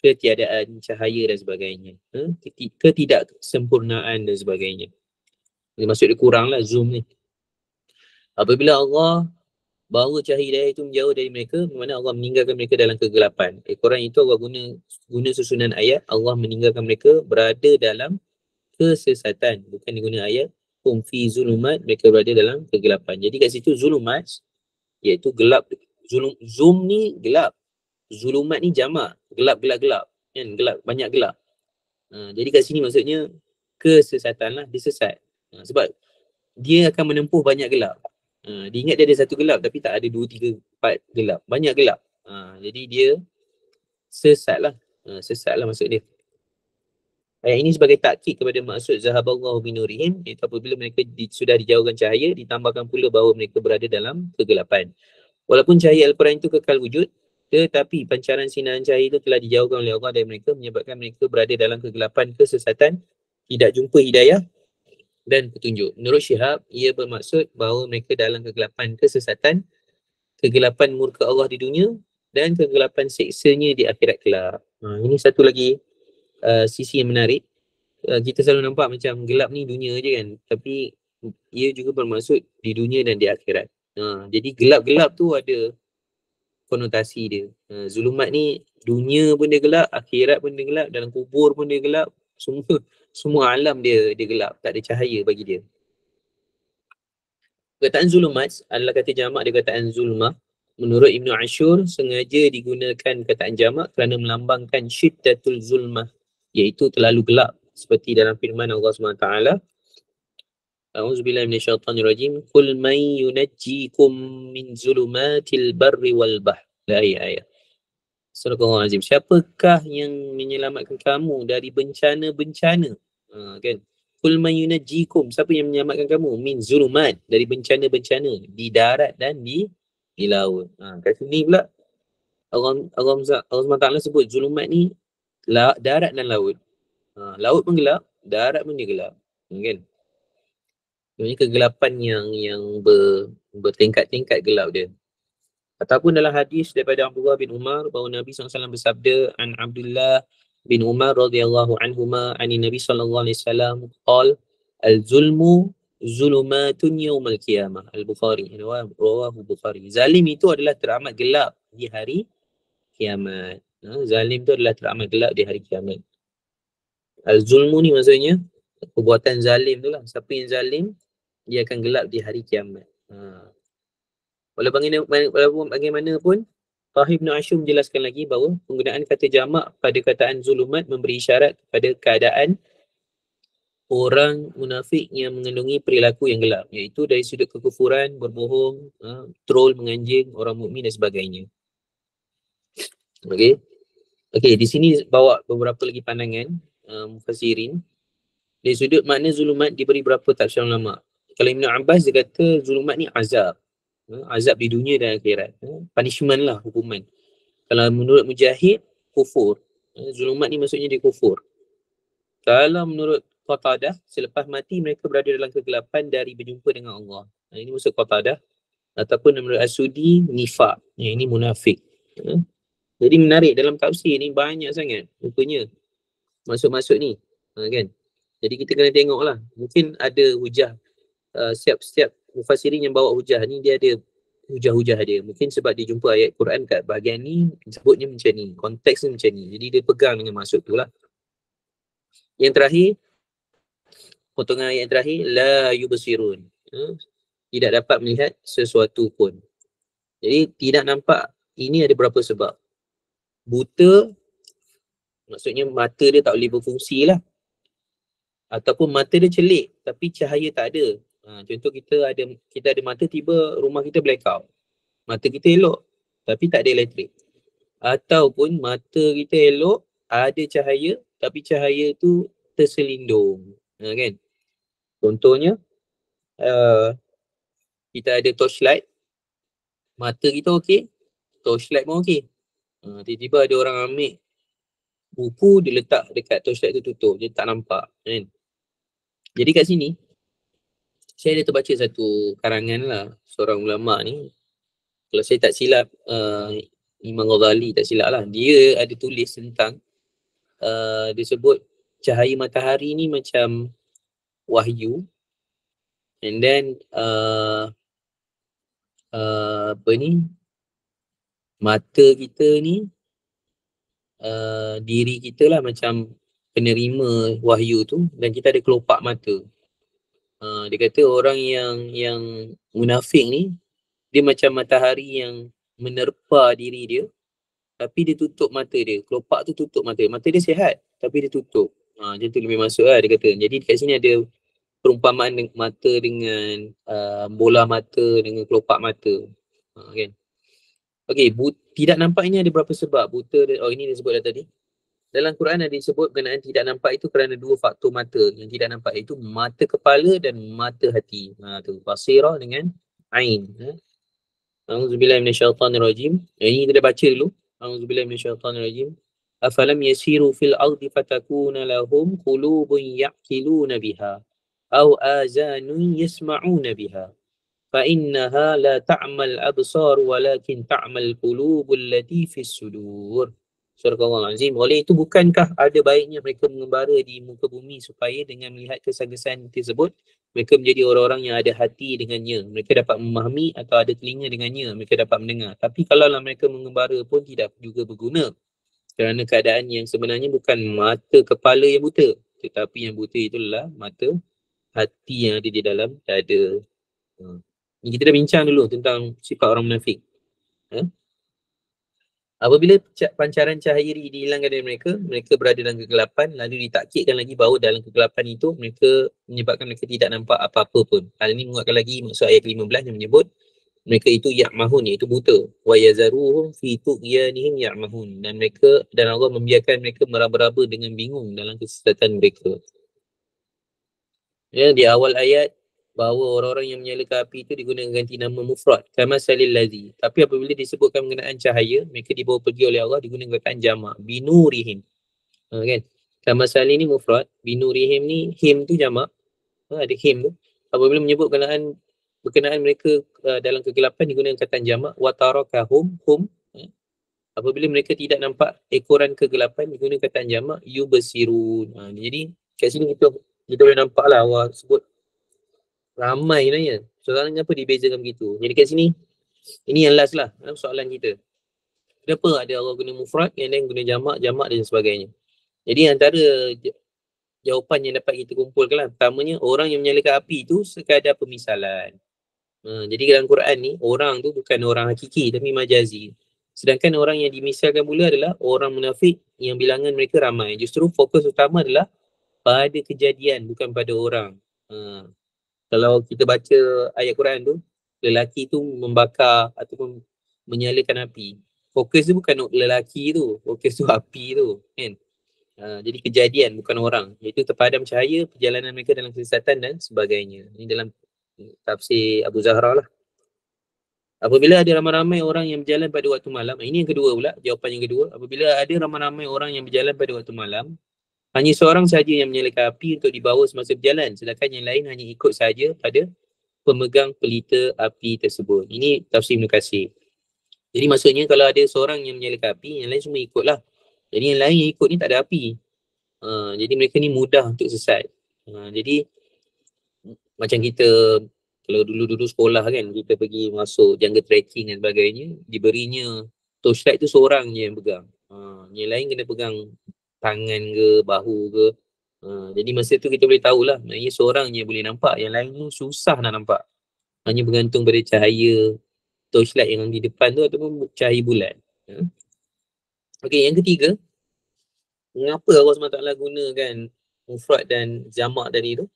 Ketiadaan cahaya dan sebagainya. Ketidaksempurnaan dan sebagainya. Jadi maksud dia kurang lah zoom ni. Apabila Allah bahawa cahaya hidayah itu menjauh dari mereka, bermakna Allah meninggalkan mereka dalam kegelapan. Quran itu Allah guna susunan ayat, Allah meninggalkan mereka berada dalam kesesatan. Bukan diguna ayat hum fi zulumat, mereka berada dalam kegelapan. Jadi kat situ zulumat iaitu gelap. Zoom ni gelap, zulumat ni jamak, gelap-gelap-gelap kan, gelap, banyak gelap. Jadi kat sini maksudnya kesesatan lah, dia sesat. Sebab dia akan menempuh banyak gelap. Dia ingat dia ada satu gelap tapi tak ada 2, 3, 4 gelap, banyak gelap. Jadi dia sesat lah. Sesat lah maksud dia. Ayat ini sebagai takkid kepada maksud zahaballahu binurihim, iaitu apabila mereka sudah dijauhkan cahaya, ditambahkan pula bahawa mereka berada dalam kegelapan. Walaupun cahaya Al-Quran itu kekal wujud, tetapi pancaran sinar cahaya itu telah dijauhkan oleh Allah dari mereka, menyebabkan mereka berada dalam kegelapan kesesatan, tidak jumpa hidayah dan petunjuk. Menurut Syihab, ia bermaksud bahawa mereka dalam kegelapan kesesatan, kegelapan murka Allah di dunia dan kegelapan seksanya di akhirat kelak. Ini satu lagi sisi yang menarik. Kita selalu nampak macam gelap ni dunia je kan, tapi ia juga bermaksud di dunia dan di akhirat. Jadi gelap-gelap tu ada konotasi dia. Zulumat ni dunia pun dia gelap, akhirat pun dia gelap, dalam kubur pun dia gelap, semua alam dia gelap, tak ada cahaya bagi dia. Perkataan zulumat adalah kata jamak dari perkataan zulmah. Menurut Ibn Ashur, sengaja digunakan perkataan jamak kerana melambangkan syiddatul zulmah, iaitu terlalu gelap, seperti dalam firman Allah SWT, A'udzubillahi minasyaitanirrajim, qul man yunajjikum min zulumatil barri wal bahr. Ayat. Astagfirullahaladzim. Siapakah yang menyelamatkan kamu dari bencana-bencana? Kan? Qul man yunajjikum, siapa yang menyelamatkan kamu min zulumat, dari bencana-bencana di darat dan di laut. Kat sini pula Allah SWT sebut zulumat ni darat dan laut. Laut pun gelap, darat pun dia gelap. Kan? Ini kegelapan yang bertingkat-tingkat gelap dia. Ataupun dalam hadis daripada Abdullah bin Umar bahawa Nabi SAW bersabda, an Abdullah bin Umar radhiyallahu anhuma ani Nabi sallallahu alaihi wasallam qala al-zulmu zulumatun yaumal qiyamah. Al-Bukhari, rawahu Bukhari. Zalim itu adalah teramat gelap di hari kiamat. Zalim itu adalah teramat gelap di hari kiamat. Al-zulmu ni maksudnya perbuatan zalim tu lah. Siapa yang zalim, dia akan gelap di hari kiamat. Walaupun bagaimanapun, Tahir Ibn Ashur menjelaskan lagi bahawa penggunaan kata jamak pada kataan zulumat memberi isyarat kepada keadaan orang munafik yang mengandungi perilaku yang gelap, iaitu dari sudut kekufuran, berbohong, troll, menganjing, orang mukmin dan sebagainya. Okey, di sini bawa beberapa lagi pandangan mufassirin. Dari sudut makna zulumat diberi beberapa tafsir ulama. Kalau Ibn Abbas dia kata zulumat ni azab. Azab di dunia dan akhirat. Punishment lah, hukuman. Kalau menurut Mujahid, kufur. Zulumat ni maksudnya dia kufur. Kalau menurut Qatadah, selepas mati mereka berada dalam kegelapan dari berjumpa dengan Allah. Ini maksud Qatadah. Ataupun menurut As-Sudi, nifaq. Ini munafik. Jadi menarik, dalam tafsir ni banyak sangat rupanya maksud-maksud ni. Kan? Jadi kita kena tengoklah. Mungkin ada hujah. Setiap mufassirin yang bawa hujah ni, dia ada hujah-hujah dia. Mungkin sebab dia jumpa ayat Quran kat bahagian ni, sebutnya macam ni. Konteks ni macam ni. Jadi dia pegang dengan maksud tu lah. Yang terakhir, potongan ayat terakhir, la yubsirun. Tidak dapat melihat sesuatu pun. Jadi tidak nampak, ini ada berapa sebab. Buta, maksudnya mata dia tak boleh berfungsi lah. Ataupun mata dia celik tapi cahaya tak ada. Contoh kita ada mata, tiba rumah kita blackout. Mata kita elok tapi tak ada elektrik. Ataupun mata kita elok, ada cahaya tapi cahaya tu terselindung. Kan? Contohnya kita ada torchlight, mata kita okey, torchlight pun okey. Tiba-tiba ada orang ambil buku, dia letak dekat torchlight tu, tutup, dia tak nampak. Kan? Jadi kat sini saya ada terbaca satu karangan lah seorang ulama ni. Kalau saya tak silap, Imam Ghazali tak silap lah, dia ada tulis tentang dia sebut cahaya matahari ni macam wahyu, and then mata kita ni diri kita lah macam penerima wahyu tu, dan kita ada kelopak mata. Dia kata orang yang munafik ni, dia macam matahari yang menerpa diri dia, tapi dia tutup mata dia. Kelopak tu tutup mata. Mata dia sihat, tapi dia tutup. Macam tu lebih masuk lah dia kata. Jadi kat sini ada perumpamaan mata dengan bola mata dengan kelopak mata. Kan? Okey, tidak nampak ini ada berapa sebab. Buta, ini dia sebut dah tadi. Dalam Quran ada disebut berkenaan tidak nampak itu kerana dua faktor mata. Yang tidak nampak itu mata kepala dan mata hati. Tu basirah dengan ain. A'udzubillahi minasyaitanirrajim. Ini kita dah baca dulu. A'udzubillahi minasyaitonir rajim. Afalam yasiru fil ardi fatakuna lahum qulubun ya'qiluna biha aw azanun yasma'una biha fa innaha la ta'mal absar walakin ta'mal qulubul lati fis sudur. Surah Al-Azim. Oleh itu, bukankah ada baiknya mereka mengembara di muka bumi supaya dengan melihat kesan-kesan tersebut mereka menjadi orang-orang yang ada hati dengannya, mereka dapat memahami, atau ada telinga dengannya, mereka dapat mendengar. Tapi kalaulah mereka mengembara pun tidak juga berguna, kerana keadaan yang sebenarnya bukan mata kepala yang buta, tetapi yang buta itulah mata hati yang ada di dalam dada. Kita dah bincang dulu tentang sifat orang munafik. Apabila pancaran cahaya dihilangkan dari mereka, mereka berada dalam kegelapan, lalu ditakkidkan lagi bahawa dalam kegelapan itu mereka menyebabkan mereka tidak nampak apa-apa pun. Hal ini menguatkan lagi maksud ayat 15 yang menyebut mereka itu ya'mahun, iaitu buta. Wa yazaruhum fi tughyanihim ya'mahun, dan mereka, dan Allah membiarkan mereka meraba-raba dengan bingung dalam kesesatan mereka. Ya, di awal ayat bahawa orang-orang yang menyalakan api itu digunakan ganti nama mufrad, kama salil ladzi. Tapi apabila disebutkan mengenaan cahaya, mereka dibawa pergi oleh Allah digunakan jamak, binurihim. Kan? Kama salil ni mufrad, binurihim ni him tu jamak. Ada him tu. Apabila menyebut berkenaan mereka dalam kegelapan digunakan kata jamak, wa tarakahum hum. Apabila mereka tidak nampak ekoran kegelapan digunakan kata jamak, yubsirun. Jadi kat sini kita boleh nampaklah Allah sebut ramai sebenarnya. Soalannya apa dibezakan begitu? Jadi kat sini, ini yang last lah soalan kita. Kenapa ada Allah guna mufrad, yang lain guna jamak dan sebagainya. Jadi antara jawapan yang dapat kita kumpulkan lah. Pertamanya, orang yang menyalakan api itu sekadar pemisalan. Jadi dalam Quran ni, orang tu bukan orang hakiki tapi majazi. Sedangkan orang yang dimisalkan pula adalah orang munafik yang bilangan mereka ramai. Justru fokus utama adalah pada kejadian, bukan pada orang. Kalau kita baca ayat Quran tu, lelaki tu membakar ataupun menyalakan api. Fokus tu bukan lelaki tu, fokus tu api tu, kan? Jadi kejadian bukan orang. Iaitu terpadam cahaya, perjalanan mereka dalam kesesatan dan sebagainya. Ini dalam tafsir Abu Zahra lah. Apabila ada ramai-ramai orang yang berjalan pada waktu malam, ini yang kedua pula, jawapan yang kedua. Apabila ada ramai-ramai orang yang berjalan pada waktu malam, hanya seorang sahaja yang menyalakan api untuk dibawa semasa berjalan, sedangkan yang lain hanya ikut sahaja pada pemegang pelita api tersebut. Ini tafsir Ibn Katsir. Jadi maksudnya kalau ada seorang yang menyalakan api, yang lain semua ikutlah. Jadi yang lain yang ikut ni tak ada api. Jadi mereka ni mudah untuk sesat. Jadi macam kita kalau dulu sekolah kan, kita pergi masuk jungle trekking dan sebagainya, diberinya torchlight tu seorang je yang pegang. Yang lain kena pegang tangan ke, bahu ke. Jadi masa tu kita boleh tahulah, maknanya seorang je boleh nampak, yang lain tu susah nak nampak. Hanya bergantung pada cahaya torchlight yang di depan tu ataupun cahaya bulan. Okey, yang ketiga, mengapa Allah SWT gunakan mufrad dan jamak tadi tu?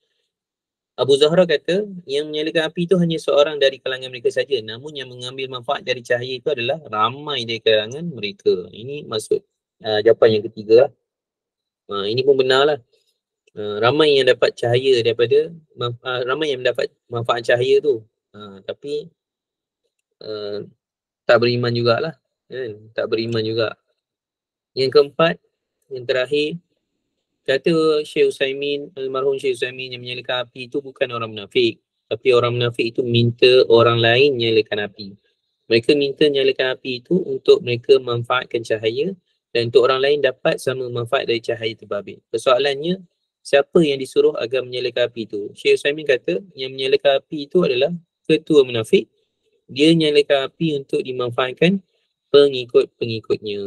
Abu Zahra kata, yang menyalakan api itu hanya seorang dari kalangan mereka saja. Namun yang mengambil manfaat dari cahaya itu adalah ramai dari kalangan mereka. Ini maksud jawapan yang ketiga lah. Ini pun benar lah. Ramai yang dapat cahaya daripada, ramai yang mendapat manfaat cahaya tu. Tapi tak beriman jugalah. Tak beriman juga. Yang keempat, yang terakhir, kata Syekh Utsaimin, almarhum Syekh Utsaimin, yang menyalakan api itu bukan orang munafik. Tapi orang munafik itu minta orang lain nyalakan api. Mereka minta nyalakan api itu untuk mereka manfaatkan cahaya dan untuk orang lain dapat sama manfaat dari cahaya terbabit. Persoalannya, siapa yang disuruh agar menyalakan api itu? Syekh Utsaimin kata, yang menyalakan api itu adalah ketua munafik. Dia nyalakan api untuk dimanfaatkan pengikut-pengikutnya.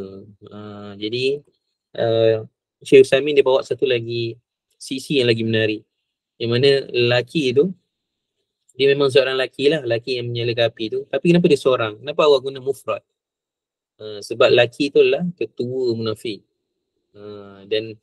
Jadi, Syekh Utsaimin dia bawa satu lagi sisi yang lagi menarik, yang mana lelaki itu dia memang seorang lelaki lah, lelaki yang menyalakan api tu. Tapi kenapa dia seorang? Kenapa Allah guna mufrad? Sebab lelaki tu adalah ketua munafik. Dan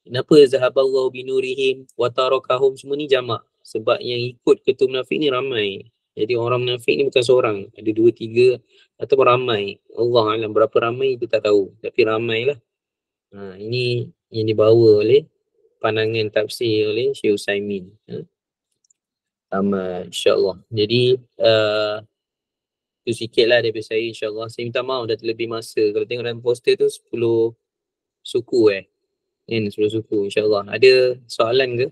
kenapa zahaballahu binurihim wa tarakahum, semua ni jamak? Sebab yang ikut ketua munafik ni ramai. Jadi orang munafik ni bukan seorang, ada 2, 3 atau ramai. Allah alam berapa ramai itu tak tahu, tapi ramai lah. Ini yang dibawa oleh pandangan tafsir oleh Syekh Utsaimin. Insya-Allah. Jadi Tu sikit lah daripada saya, insyaAllah. Saya minta maaf dah terlebih masa. Kalau tengok dalam poster tu 10 suku Kan, 10 suku, insyaAllah. Ada soalan ke?